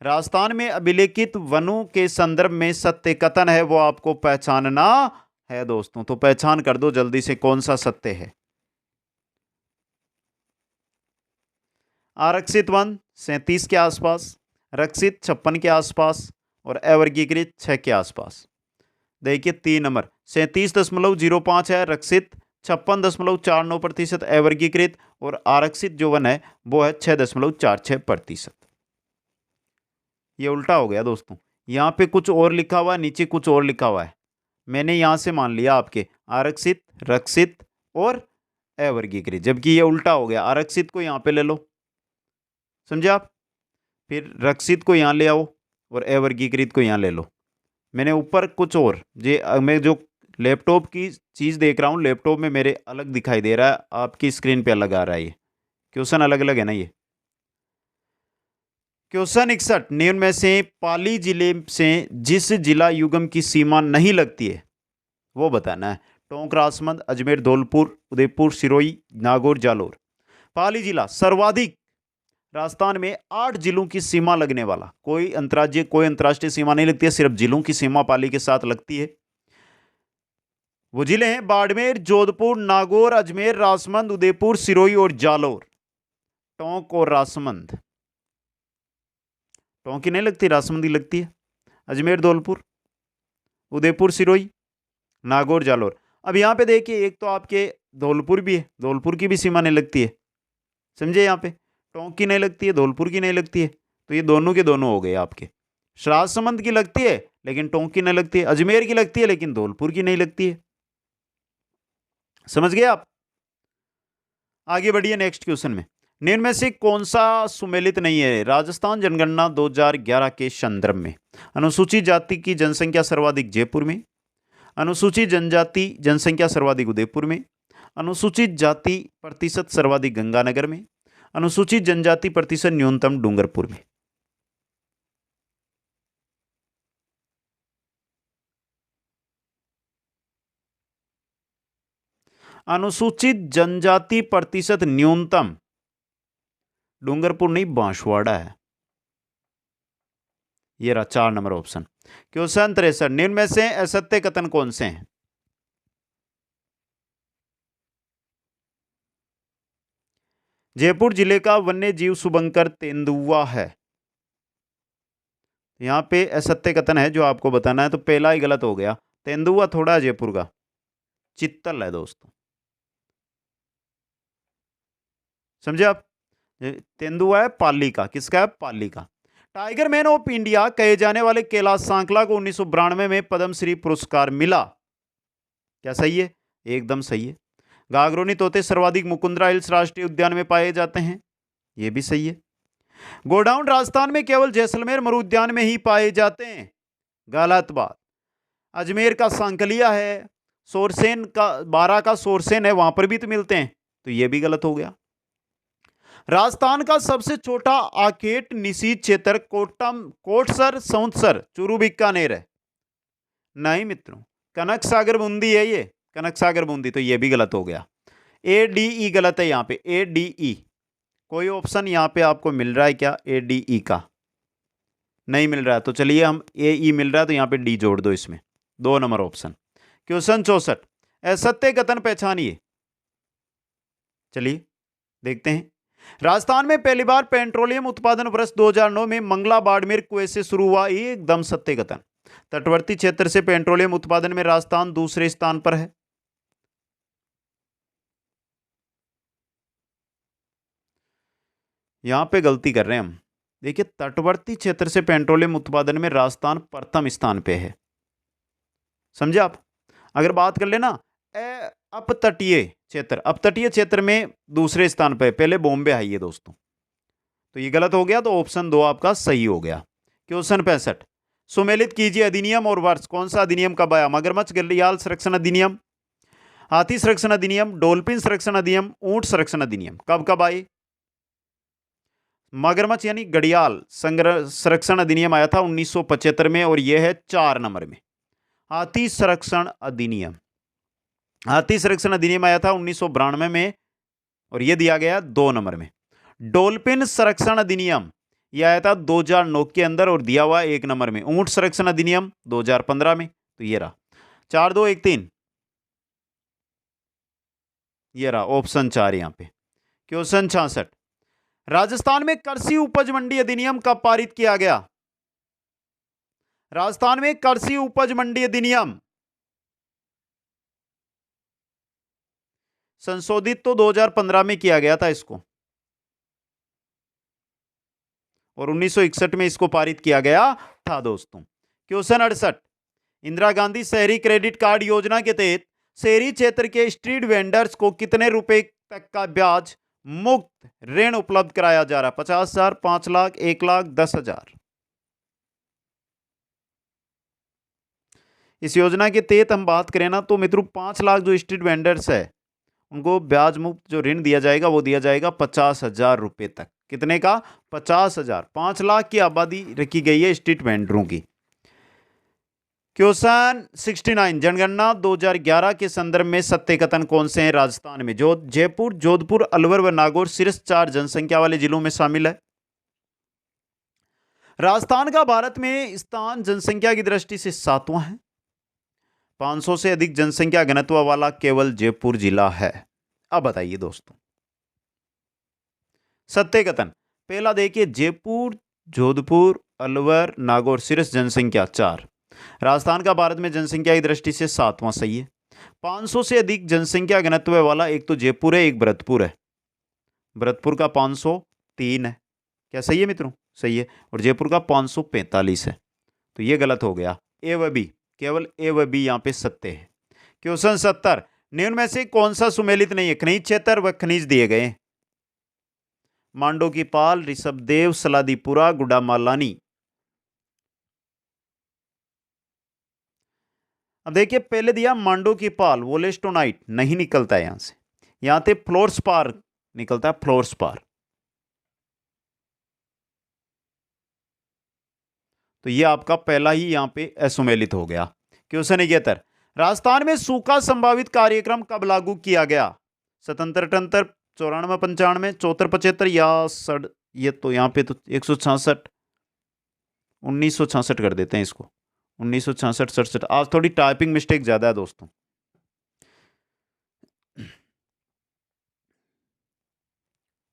Rajasthan में अभिलेखित वनों के संदर्भ में सत्य कथन है, वो आपको पहचानना है दोस्तों। तो पहचान कर दो जल्दी से, कौन सा सत्य है? आरक्षित वन 37 के आसपास, रक्षित 56 के आसपास और अवर्गीकृत 6 के आसपास। देखिए 3 नंबर 37.05 है रक्षित, 56.49% अवर्गीकृत और आरक्षित जो वन है वो है 6.46%। ये उल्टा हो गया दोस्तों, यहाँ पे कुछ और लिखा हुआ है, नीचे कुछ और लिखा हुआ है। मैंने यहाँ से मान लिया आपके आरक्षित, रक्षित और अवर्गीकृत, जबकि ये उल्टा हो गया। आरक्षित को यहाँ पे ले लो, समझे आप, फिर रक्षित को यहाँ ले आओ और अवर्गीकृत को यहाँ ले लो। मैंने ऊपर कुछ और, मैं जो लैपटॉप की चीज़ देख रहा हूँ, लैपटॉप में मेरे अलग दिखाई दे रहा है, आपकी स्क्रीन पे अलग आ रहा है। ये क्वेश्चन अलग अलग है ना। ये क्वेश्चन 61, निम्न में से पाली जिले से जिस जिला युगम की सीमा नहीं लगती है वो बताना है। टोंक, राजसमंद, अजमेर, धौलपुर, उदयपुर, सिरोही, नागौर, जालोर। पाली जिला सर्वाधिक राजस्थान में 8 जिलों की सीमा लगने वाला, कोई अंतर्राज्यीय कोई अंतर्राष्ट्रीय सीमा नहीं लगती है, सिर्फ जिलों की सीमा पाली के साथ लगती है। वो जिले हैं बाड़मेर, जोधपुर, नागौर, अजमेर, राजसमंद, उदयपुर, सिरोही और जालोर। टोंक और राजसमंद, टोंक की नहीं लगती, राजसमंद की लगती है। अजमेर, धौलपुर, उदयपुर, सिरोही, नागौर, जालोर। अब यहाँ पे देखिए, एक तो आपके धौलपुर भी है, धौलपुर की भी सीमा नहीं लगती है, समझे। यहाँ पे टोंक की नहीं लगती है, धौलपुर की नहीं लगती है, तो ये दोनों के दोनों हो गए आपके। राजसमंद की लगती है लेकिन टोंक की नहीं लगती है, अजमेर की लगती है लेकिन धौलपुर की नहीं लगती है। समझ गए आप? आगे बढ़िए नेक्स्ट क्वेश्चन में। निम्न में से कौन सा सुमेलित नहीं है? राजस्थान जनगणना 2011 के संदर्भ में अनुसूचित जाति की जनसंख्या सर्वाधिक जयपुर में, अनुसूचित जनजाति जनसंख्या सर्वाधिक उदयपुर में, अनुसूचित जाति प्रतिशत सर्वाधिक गंगानगर में, अनुसूचित जनजाति प्रतिशत न्यूनतम डूंगरपुर में। अनुसूचित जनजाति प्रतिशत न्यूनतम डूंगरपुर नहीं, बांसवाड़ा है। ये रहा 4 नंबर ऑप्शन। क्वेश्चन 63, निम्न में से असत्य कथन कौन से हैं? जयपुर जिले का वन्य जीव शुभंकर तेंदुआ है। यहां पे असत्य कथन है जो आपको बताना है, तो पहला ही गलत हो गया। तेंदुआ थोड़ा जयपुर का चित्तल है दोस्तों, समझे आप। तेंदुआ है पाली का, किसका है? पाली का। टाइगर मैन ऑफ इंडिया कहे जाने वाले कैलाश सांकला को 1992 में पद्मश्री पुरस्कार मिला। क्या सही है? एकदम सही है। गागरोनी तोते सर्वाधिक मुकुंदरा हिल्स राष्ट्रीय उद्यान में पाए जाते हैं, यह भी सही है। गोडाउन राजस्थान में केवल जैसलमेर मरु उद्यान में ही पाए जाते हैं, गलत बात। अजमेर का सांकलिया है, सोरसेन का बारा का सोरसेन है, वहां पर भी तो मिलते हैं, तो यह भी गलत हो गया। राजस्थान का सबसे छोटा आकेट निशीत क्षेत्र कोटसर सौंदसर चूरू बीकानेर है। नहीं मित्रों, कनक सागर बूंदी है, ये कनक सागर बूंदी, तो ये भी गलत हो गया। ए डी ई गलत है यहाँ पे, ए डी ई। कोई ऑप्शन यहाँ पे आपको मिल रहा है क्या ए डी ई का? नहीं मिल रहा है, तो चलिए हम ए ई मिल रहा है तो यहाँ पे डी जोड़ दो इसमें, 2 नंबर ऑप्शन। क्वेश्चन 64, असत्य कथन पहचानिए। चलिए देखते हैं। राजस्थान में पहली बार पेट्रोलियम उत्पादन वर्ष 2009 में मंगला बाड़मेर कुएं से शुरू हुआ, ये एकदम सत्य कथन। तटवर्ती क्षेत्र से पेट्रोलियम उत्पादन में राजस्थान दूसरे स्थान पर है। यहां पे गलती कर रहे हैं हम। देखिए, तटवर्ती क्षेत्र से पेट्रोलियम उत्पादन में राजस्थान प्रथम स्थान पे है, समझे आप? अगर बात कर लेना अपतटीय क्षेत्र, अपतटीय क्षेत्र में दूसरे स्थान पे, पहले बॉम्बे आई है दोस्तों, तो ये गलत हो गया, तो ऑप्शन 2 आपका सही हो गया। क्वेश्चन 65, सुमेलित कीजिए अधिनियम और वर्ष। कौन सा अधिनियम कब आया? मगरमच्छ घड़ियाल संरक्षण अधिनियम, हाथी संरक्षण अधिनियम, डॉल्फिन संरक्षण अधिनियम, ऊंट संरक्षण अधिनियम, कब कब आए? मगरमच्छ यानी घड़ियाल संरक्षण अधिनियम आया था 1975 में, और यह है 4 नंबर में। हाथी संरक्षण अधिनियम, हाथी संरक्षण अधिनियम आया था 1992 में, और यह दिया गया 2 नंबर में। डॉल्फिन संरक्षण अधिनियम यह आया था 2009 के अंदर, और दिया हुआ 1 नंबर में। ऊंट संरक्षण अधिनियम 2015 में, तो ये रहा 4 2 1 3, ये रहा ऑप्शन 4 यहां पे। क्वेश्चन 66, राजस्थान में कृषि उपज मंडी अधिनियम कब पारित किया गया? राजस्थान में कृषि उपज मंडी अधिनियम संशोधित तो 2015 में किया गया था इसको, और 1961 में इसको पारित किया गया था दोस्तों। क्वेश्चन 68, इंदिरा गांधी शहरी क्रेडिट कार्ड योजना के तहत शहरी क्षेत्र के स्ट्रीट वेंडर्स को कितने रुपए तक का ब्याज मुक्त ऋण उपलब्ध कराया जा रहा है? 50,000, 5 लाख, 1 लाख, 10,000। इस योजना के तहत हम बात करें ना, तो मित्रों 5 लाख जो स्ट्रीट वेंडर्स है उनको ब्याज मुक्त जो ऋण दिया जाएगा वो दिया जाएगा 50,000 रुपए तक। कितने का? 50,000। 5 लाख की आबादी रखी गई है स्ट्रीट वेंडरों की। क्वेश्चन 69, जनगणना 2011 के संदर्भ में सत्य कथन कौन से हैं राजस्थान में? जो जयपुर, जोधपुर, अलवर व नागौर शीर्ष 4 जनसंख्या वाले जिलों में शामिल है। राजस्थान का भारत में स्थान जनसंख्या की दृष्टि से 7वां है। 500 से अधिक जनसंख्या घनत्व वाला केवल जयपुर जिला है। अब बताइए दोस्तों, सत्य कथन पहला देखिए, जयपुर, जोधपुर, अलवर, नागौर शीर्ष जनसंख्या 4। राजस्थान का भारत में जनसंख्या की दृष्टि से 7वां सही है। 500 से अधिक जनसंख्या घनत्व वाला एक तो जयपुर है, एक भरतपुर है। भरतपुर का 503 है, क्या सही है मित्रों? सही है। और जयपुर का 545 है, तो ये गलत हो गया। ए व बी, केवल ए व बी यहां पे सत्य है। क्वेश्चन 70, निम्न में से कौन सा सुमेलित नहीं है? खनिज क्षेत्र व खनिज दिए गए। मांडो की पाल, ऋषभदेव, सलादीपुरा, गुडामालानी। अब देखिए, पहले दिया मांडो की पाल, वोलेस्टोनाइट नहीं निकलता है यहां से, यहां से फ्लोरस्पार निकलता है, फ्लोरस्पार। तो ये आपका पहला ही यहां पे असुमेलित हो गया। क्वेश्चन 71, राजस्थान में सूखा संभावित कार्यक्रम कब लागू किया गया? 77, 78, 94, 95, 74, 75 या ये तो यहां पे तो 166, 1966 कर देते हैं इसको, 1966, 67। आज थोड़ी टाइपिंग मिस्टेक ज्यादा है दोस्तों।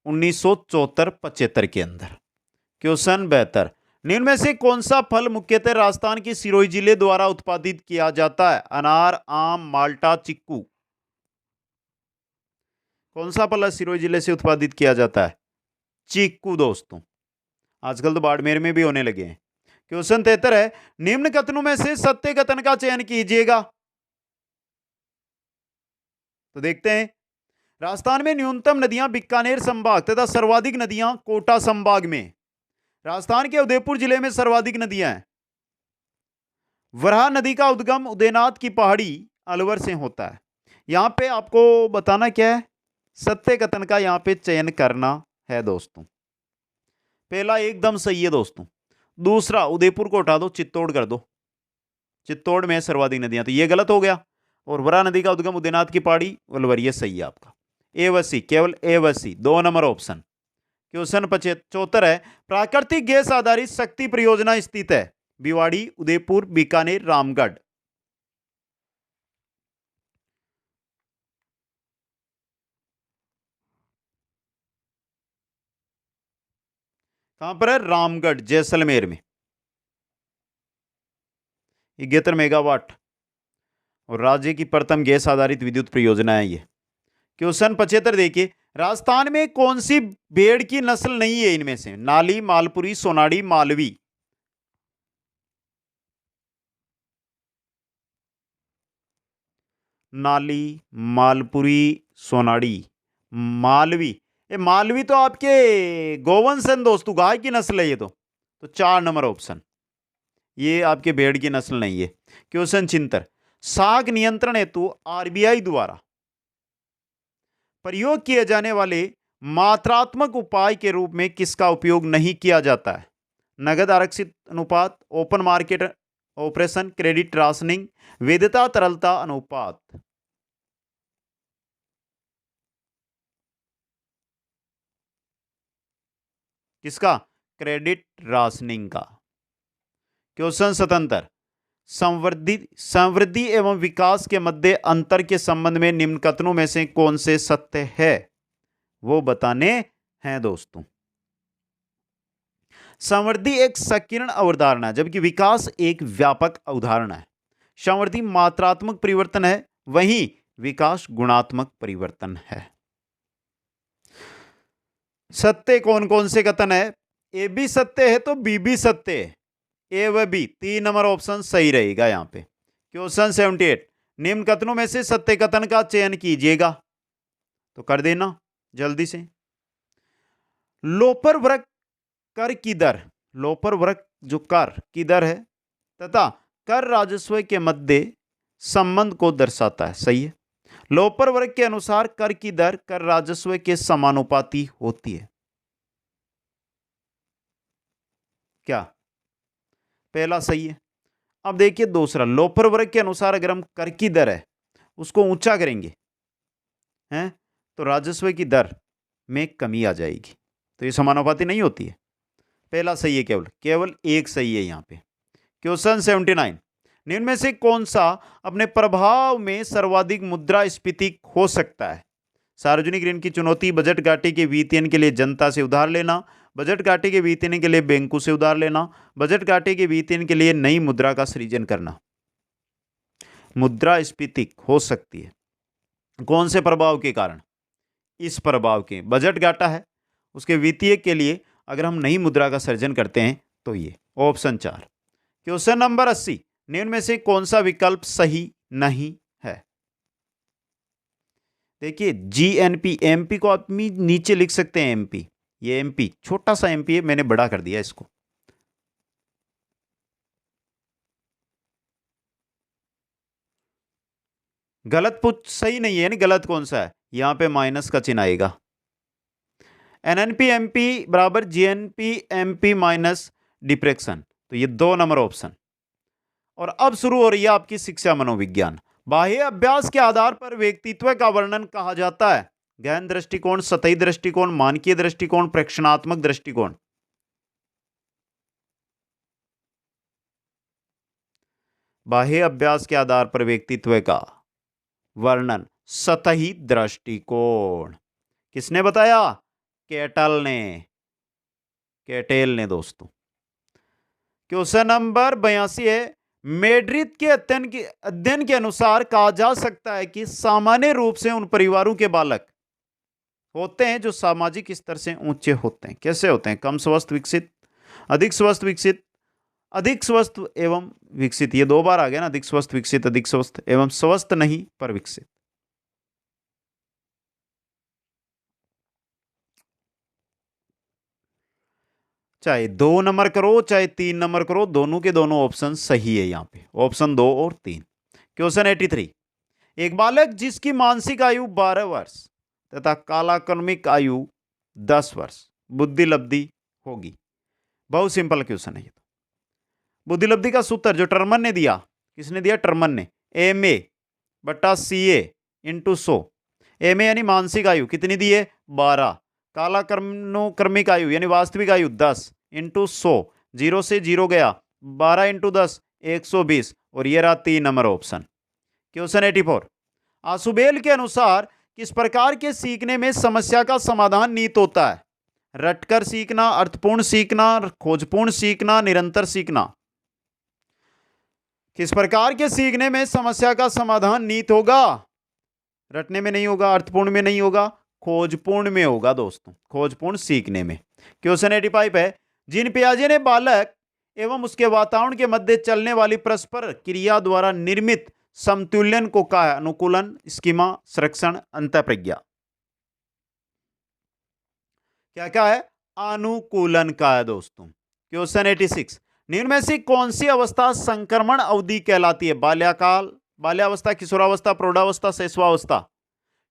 उन्नीस सौ 74-75 के अंदर। क्वेश्चन 72, निम्न में से कौन सा फल मुख्यतः राजस्थान के सिरोही जिले द्वारा उत्पादित किया जाता है? अनार, आम, माल्टा, चिक्कू। कौन सा फल सिरोही जिले से उत्पादित किया जाता है? चीकू दोस्तों। आजकल तो बाड़मेर में भी होने लगे हैं। क्वेश्चन 73 है, निम्न कथनों में से सत्य कथन का चयन कीजिएगा। तो देखते हैं, राजस्थान में न्यूनतम नदियां बीकानेर संभाग तथा सर्वाधिक नदियां कोटा संभाग में। राजस्थान के उदयपुर जिले में सर्वाधिक नदियां हैं। वराह नदी का उद्गम उदयनाथ की पहाड़ी अलवर से होता है। यहां पे आपको बताना क्या है? सत्य कथन का यहां पे चयन करना है दोस्तों। पहला एकदम सही है दोस्तों। दूसरा, उदयपुर को उठा दो, चित्तौड़ कर दो। चित्तौड़ में सर्वाधिक नदियां, तो ये गलत हो गया। और वरा नदी का उद्गम उदयनाथ की पहाड़ी वलवर, ये सही है आपका। ए व सी, केवल ए व सी, 2 नंबर ऑप्शन। क्वेश्चन 74 है, प्राकृतिक गैस आधारित शक्ति परियोजना स्थित है भिवाड़ी, उदयपुर, बीकानेर, रामगढ़। कहां पर है? रामगढ़, जैसलमेर में। 71 मेगावाट और राज्य की प्रथम गैस आधारित विद्युत परियोजना है ये। क्वेश्चन 75 देखिए, राजस्थान में कौन सी भेड़ की नस्ल नहीं है इनमें से? नाली, मालपुरी, सोनाड़ी, मालवी। नाली, मालपुरी, सोनाड़ी, मालवी। ये मालवी तो आपके गोवंश है दोस्तों, गाय की नस्ल है ये तो 4 नंबर ऑप्शन, ये आपके भेड़ की नस्ल नहीं है। क्वेश्चन 76, साग नियंत्रण हेतु आरबीआई द्वारा प्रयोग किए जाने वाले मात्रात्मक उपाय के रूप में किसका उपयोग नहीं किया जाता है? नगद आरक्षित अनुपात, open market operation, credit rationing, वैधता तरलता अनुपात। किसका? क्रेडिट राशनिंग का। क्वेश्चन 77, समृद्धि एवं विकास के मध्य अंतर के संबंध में निम्न कथनों में से कौन से सत्य है, वो बताने हैं दोस्तों। समृद्धि एक संकीर्ण अवधारणा है, जबकि विकास एक व्यापक अवधारणा है। समृद्धि मात्रात्मक परिवर्तन है, वहीं विकास गुणात्मक परिवर्तन है। सत्य कौन कौन से कथन है? ए भी सत्य है तो बी भी सत्य है, ए व बी, 3 नंबर ऑप्शन सही रहेगा यहां पे। क्वेश्चन 78, निम्न कथनों में से सत्य कथन का चयन कीजिएगा, तो कर देना जल्दी से। लोपर वर्ग कर की दर, लोपर वर्ग जो कर की दर है तथा कर राजस्व के मध्य संबंध को दर्शाता है, सही है। लोपर वर्ग के अनुसार कर की दर कर राजस्व के समानुपाती होती है। क्या? पहला सही है। अब देखिए दूसरा, लोपर वर्ग के अनुसार अगर हम कर की दर है उसको ऊंचा करेंगे हैं तो राजस्व की दर में कमी आ जाएगी, तो ये समानुपाती नहीं होती है। पहला सही है, केवल केवल एक सही है यहां पे। क्वेश्चन 79, निम्न में से कौन सा अपने प्रभाव में सर्वाधिक मुद्रास्फीति हो सकता है? सार्वजनिक ऋण की चुनौती, बजट घाटे के वित्तीयन के लिए जनता से उधार लेना, बजट घाटे के वित्तीयन के लिए बैंकों से उधार लेना, बजट घाटे के वित्तीयन के लिए नई मुद्रा का सृजन करना। मुद्रास्फीति हो सकती है कौन से प्रभाव के कारण? इस प्रभाव के, बजट घाटा है उसके वित्तीय के लिए अगर हम नई मुद्रा का सृजन करते हैं तो ये ऑप्शन 4। क्वेश्चन नंबर 80, निम्न में से कौन सा विकल्प सही नहीं है? देखिए जीएनपी, एमपी को आप नीचे लिख सकते हैं, एमपी, ये एमपी छोटा सा एमपी है, मैंने बड़ा कर दिया इसको। गलत पूछ, सही नहीं है, गलत कौन सा है? यहां पे माइनस का चिन्ह आएगा। एनएनपी एमपी बराबर जीएनपी एमपी माइनस डिप्रेक्शन, तो ये 2 नंबर ऑप्शन। और अब शुरू हो रही है आपकी शिक्षा मनोविज्ञान। बाह्य अभ्यास के आधार पर व्यक्तित्व का वर्णन कहा जाता है? गहन दृष्टिकोण, सतही दृष्टिकोण, मानकीय दृष्टिकोण, प्रेक्षणात्मक दृष्टिकोण। बाह्य अभ्यास के आधार पर व्यक्तित्व का वर्णन सतही दृष्टिकोण। किसने बताया? कैटेल ने दोस्तों। क्वेश्चन नंबर 82 है, मेड्रिड के अध्ययन के अनुसार कहा जा सकता है कि सामान्य रूप से उन परिवारों के बालक होते हैं जो सामाजिक स्तर से ऊंचे होते हैं। कैसे होते हैं? कम स्वस्थ विकसित, अधिक स्वस्थ विकसित, अधिक स्वस्थ एवं विकसित, ये 2 बार आ गया ना, अधिक स्वस्थ विकसित, अधिक स्वस्थ एवं स्वस्थ नहीं पर विकसित। चाहे 2 नंबर करो चाहे 3 नंबर करो, दोनों के दोनों ऑप्शन सही है यहां पे, ऑप्शन 2 और 3। क्वेश्चन 83, एक बालक जिसकी मानसिक आयु 12 वर्ष तथा कालाक्रमिक आयु 10 वर्ष बुद्धि लब्धि होगी। बहुत सिंपल क्वेश्चन है ये। बुद्धि लब्धि का सूत्र जो टर्मन ने दिया, किसने दिया? टर्मन ने, एम ए बट्टा CA इंटू 100। ए में यानी मानसिक आयु कितनी दी है 12, कालानुक्रमिक आयु यानी वास्तविक आयु 10 इंटू 100, 0 से 0 गया 12 इंटू 10 120, और ये रहा 3 नंबर ऑप्शन। क्वेश्चन 84, आशुबेल के अनुसार किस प्रकार के सीखने में समस्या का समाधान निहित होता है? रटकर सीखना, अर्थपूर्ण सीखना, खोजपूर्ण सीखना, निरंतर सीखना। किस प्रकार के सीखने में समस्या का समाधान निहित होगा? रटने में नहीं होगा, अर्थपूर्ण में नहीं होगा, खोजपूर्ण में होगा दोस्तों, खोजपूर्ण सीखने में। क्वेश्चन 85 है, जीन पियाजे ने बालक एवं उसके वातावरण के मध्य चलने वाली परस्पर क्रिया द्वारा निर्मित समतुल्यन को कहा है? अनुकूलन, स्कीमा, संरक्षण, अंतःप्रज्ञा। क्या क्या है? अनुकूलन का है दोस्तों। क्वेश्चन 86, निम्न में से कौन सी अवस्था संक्रमण अवधि कहलाती है? बाल्यकाल, बाल्यावस्था, किशोरावस्था, प्रौढ़ावस्था, शैशवावस्था।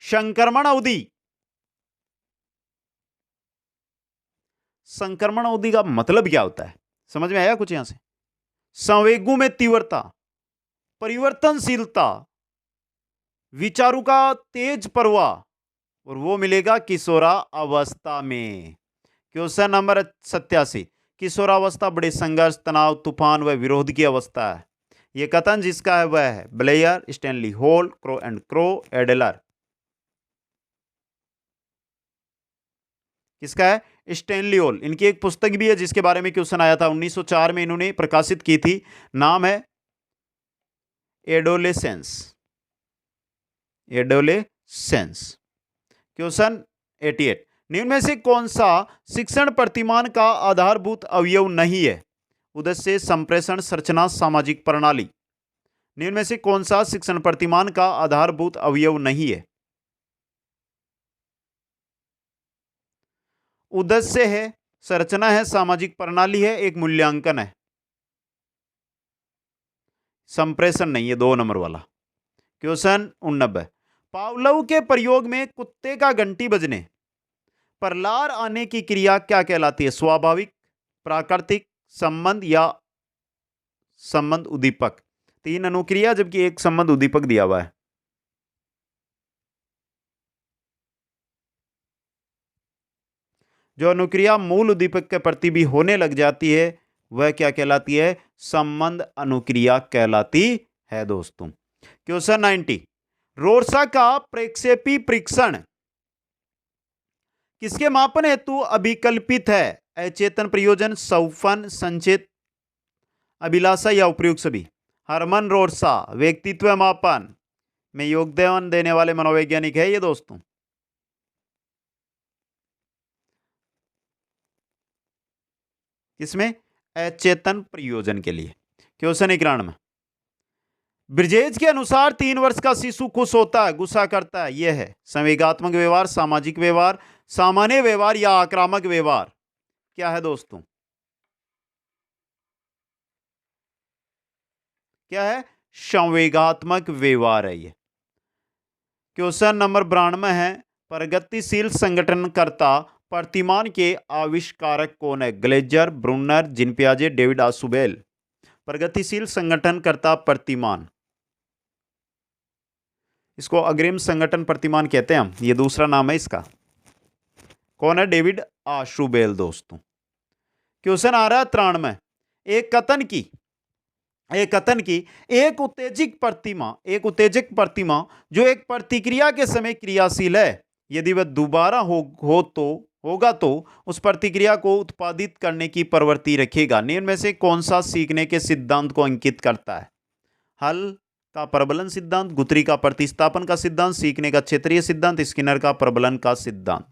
संक्रमण अवधि, संक्रमण अवधि का मतलब क्या होता है? समझ में आया कुछ यहां से? संवेगों में तीव्रता, परिवर्तनशीलता, विचारों का तेज प्रवाह, और वो मिलेगा किशोरावस्था में। क्वेश्चन नंबर 87, किशोरावस्था बड़े संघर्ष, तनाव, तूफान व विरोध की अवस्था है। यह कथन जिसका है वह है Blair, Stanley hall, crow and crow, Adler. किसका है? Stanley hall. इनकी एक पुस्तक भी है जिसके बारे में क्वेश्चन आया था, 1904 में इन्होंने प्रकाशित की थी, नाम है एडोलेसेंस, एडोलेसेंस। क्वेश्चन 88, निम्न में से कौन सा शिक्षण प्रतिमान का आधारभूत अवयव नहीं है? उद्देश्य, संप्रेषण, संरचना, सामाजिक प्रणाली। निम्न में से कौन सा शिक्षण प्रतिमान का आधारभूत अवयव नहीं है? उद्देश्य है, संरचना है, सामाजिक प्रणाली है, एक मूल्यांकन है। संप्रेषण नहीं है, 2 नंबर वाला। क्वेश्चन 89, पावलोव के प्रयोग में कुत्ते का घंटी बजने पर लार आने की क्रिया क्या कहलाती है? स्वाभाविक, प्राकृतिक, संबंध या संबंध उद्दीपक। 3 अनुक्रिया जबकि 1 संबंध उद्दीपक दिया हुआ है। जो अनुक्रिया मूल उद्दीपक के प्रति भी होने लग जाती है वह क्या कहलाती है? संबंध अनुक्रिया कहलाती है दोस्तों। क्वेश्चन 90, रोरसा का प्रक्षेपी परीक्षण किसके मापन हेतु अभिकल्पित है? अचेतन प्रयोजन, सौफन, संचेत, अभिलाषा या उपयुक्त सभी। हरमन रोरसा व्यक्तित्व मापन में योगदान देने वाले मनोवैज्ञानिक है ये दोस्तों। किसमें? अचेतन प्रयोजन के लिए। क्वेश्चन 91, ब्रिजेज के अनुसार 3 वर्ष का शिशु खुश होता है, गुस्सा करता है, यह है संवेगात्मक व्यवहार, सामाजिक व्यवहार, सामान्य व्यवहार या आक्रामक व्यवहार। क्या है दोस्तों? क्या है? संवेगात्मक व्यवहार है ये। क्वेश्चन नंबर 92 है, प्रगतिशील संगठनकर्ता प्रतिमान के आविष्कारक कौन है? ग्लेजर, ब्रूनर, जीन पियाजे, डेविड आशुबेल। प्रगतिशील संगठनकर्ता प्रतिमान, इसको अग्रिम संगठन प्रतिमान कहते हैं हम, ये दूसरा नाम है इसका। कौन है? डेविड आशुबेल दोस्तों। क्वेश्चन आ रहा है 93, एक कथन की एक उत्तेजक प्रतिमा जो एक प्रतिक्रिया के समय क्रियाशील है, यदि वह दोबारा होगा तो उस प्रतिक्रिया को उत्पादित करने की प्रवृत्ति रखेगा। निम्न में से कौन सा सीखने के सिद्धांत को अंकित करता है? हल का प्रबलन सिद्धांत, गुथरी का प्रतिस्थापन का सिद्धांत, सीखने का क्षेत्रीय सिद्धांत, स्किनर का प्रबलन का सिद्धांत।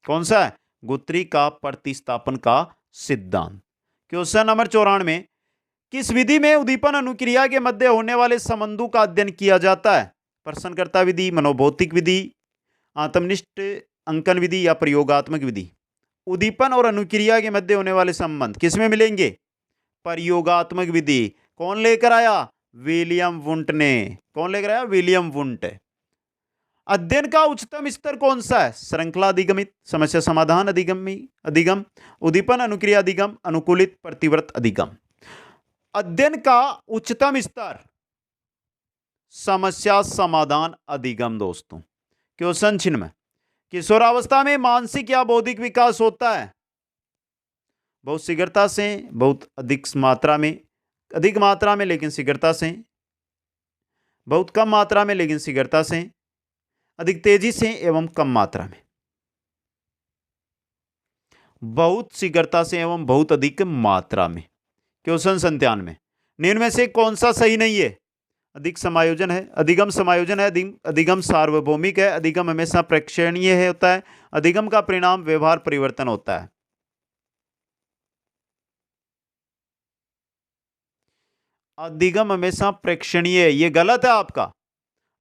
कौन सा है? गुथरी का प्रतिस्थापन का सिद्धांत। क्वेश्चन नंबर 94, किस विधि में उद्दीपन अनुक्रिया के मध्य होने वाले संबंधों का अध्ययन किया जाता है? प्रश्नकर्ता विधि, मनोभौतिक विधि, आत्मनिष्ठ अंकन विधि या प्रयोगात्मक विधि। उद्दीपन और अनुक्रिया के मध्य होने वाले संबंध किसमें मिलेंगे? प्रयोगात्मक विधि। कौन लेकर आया? विलियम वुंट ने। कौन लेकर आया? William Wundt. अध्ययन का उच्चतम स्तर कौन सा है? श्रृंखला अधिगमित, समस्या समाधान अधिगम, उद्दीपन अनुक्रिया अधिगम, अनुकूलित प्रतिव्रत अधिगम। अध्ययन का उच्चतम स्तर समस्या समाधान अधिगम दोस्तों। क्वेश्चन चिन्ह में, किशोरावस्था में मानसिक या बौद्धिक विकास होता है? बहुत शीघ्रता से, बहुत अधिक मात्रा में लेकिन शीघ्रता से, बहुत कम मात्रा में लेकिन शीघ्रता से, अधिक तेजी से एवं कम मात्रा में। बहुत शीघ्रता से एवं बहुत अधिक मात्रा में। क्वेश्चन 97, निम्न में से कौन सा सही नहीं है? अधिक समायोजन है, अधिगम समायोजन है, अधिगम सार्वभौमिक है, अधिगम हमेशा प्रेक्षणीय है होता है, अधिगम का परिणाम व्यवहार परिवर्तन होता है। अधिगम हमेशा प्रेक्षणीय है, यह गलत है आपका।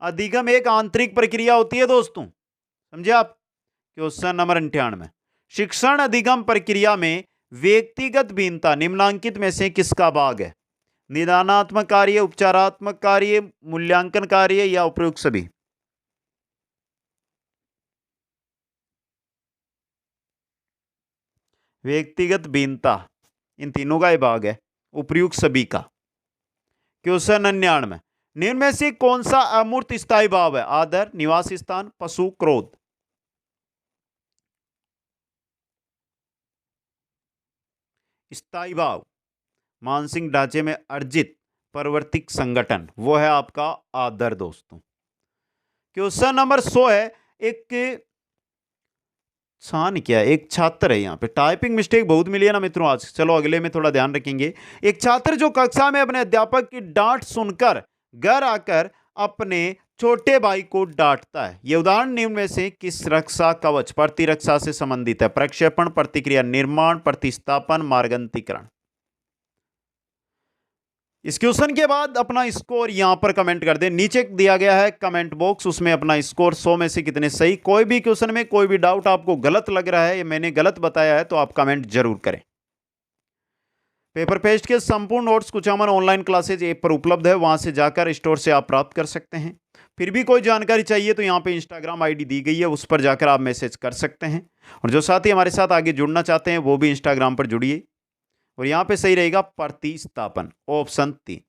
अधिगम एक आंतरिक प्रक्रिया होती है दोस्तों, समझे आप। क्वेश्चन नंबर 98, शिक्षण अधिगम प्रक्रिया में व्यक्तिगत भिन्नता निम्नांकित में से किसका भाग है? निदानात्मक कार्य, उपचारात्मक कार्य, मूल्यांकन कार्य या उपयुक्त सभी? व्यक्तिगत भिन्नता इन तीनों का ही भाग है, उपयुक्त सभी का। क्वेश्चन 99, निम्न में से कौन सा अमूर्त स्थायी भाव है? आदर, निवास स्थान, पशु, क्रोध? स्थायी भाव मानसिक ढांचे में अर्जित परिवर्तिक संगठन, वो है आपका आदर दोस्तों। क्वेश्चन नंबर 100 है, एक छात्र है, यहाँ पे टाइपिंग मिस्टेक बहुत मिली है ना मित्रों आज, चलो अगले में थोड़ा ध्यान रखेंगे। एक छात्र जो कक्षा में अपने अध्यापक की डांट सुनकर घर आकर अपने छोटे भाई को डांटता है, यह उदाहरण निम्न में से किस रक्षा कवच प्रतिरक्षा से संबंधित है? प्रक्षेपण, प्रतिक्रिया निर्माण, प्रतिस्थापन, मार्गंतरीकरण। इस क्वेश्चन के बाद अपना स्कोर यहां पर कमेंट कर दें, नीचे दिया गया है कमेंट बॉक्स, उसमें अपना स्कोर 100 में से कितने सही। कोई भी क्वेश्चन में कोई भी डाउट आपको गलत लग रहा है या मैंने गलत बताया है तो आप कमेंट जरूर करें। पेपर पेस्ट के संपूर्ण notes Kuchaman online classes app पर उपलब्ध है, वहां से जाकर स्टोर से आप प्राप्त कर सकते हैं। फिर भी कोई जानकारी चाहिए तो यहाँ पे इंस्टाग्राम आईडी दी गई है, उस पर जाकर आप मैसेज कर सकते हैं। और जो साथी हमारे साथ आगे जुड़ना चाहते हैं वो भी इंस्टाग्राम पर जुड़िए। और यहाँ पे सही रहेगा प्रतिस्थापन, ऑप्शन 3।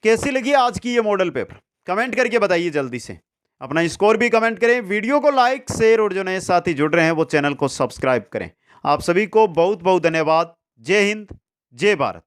कैसी लगी आज की ये मॉडल पेपर? कमेंट करके बताइए जल्दी से, अपना स्कोर भी कमेंट करें, वीडियो को लाइक शेयर और जो नए साथी जुड़ रहे हैं वो चैनल को सब्सक्राइब करें। आप सभी को बहुत बहुत धन्यवाद। जय हिंद, जय भारत।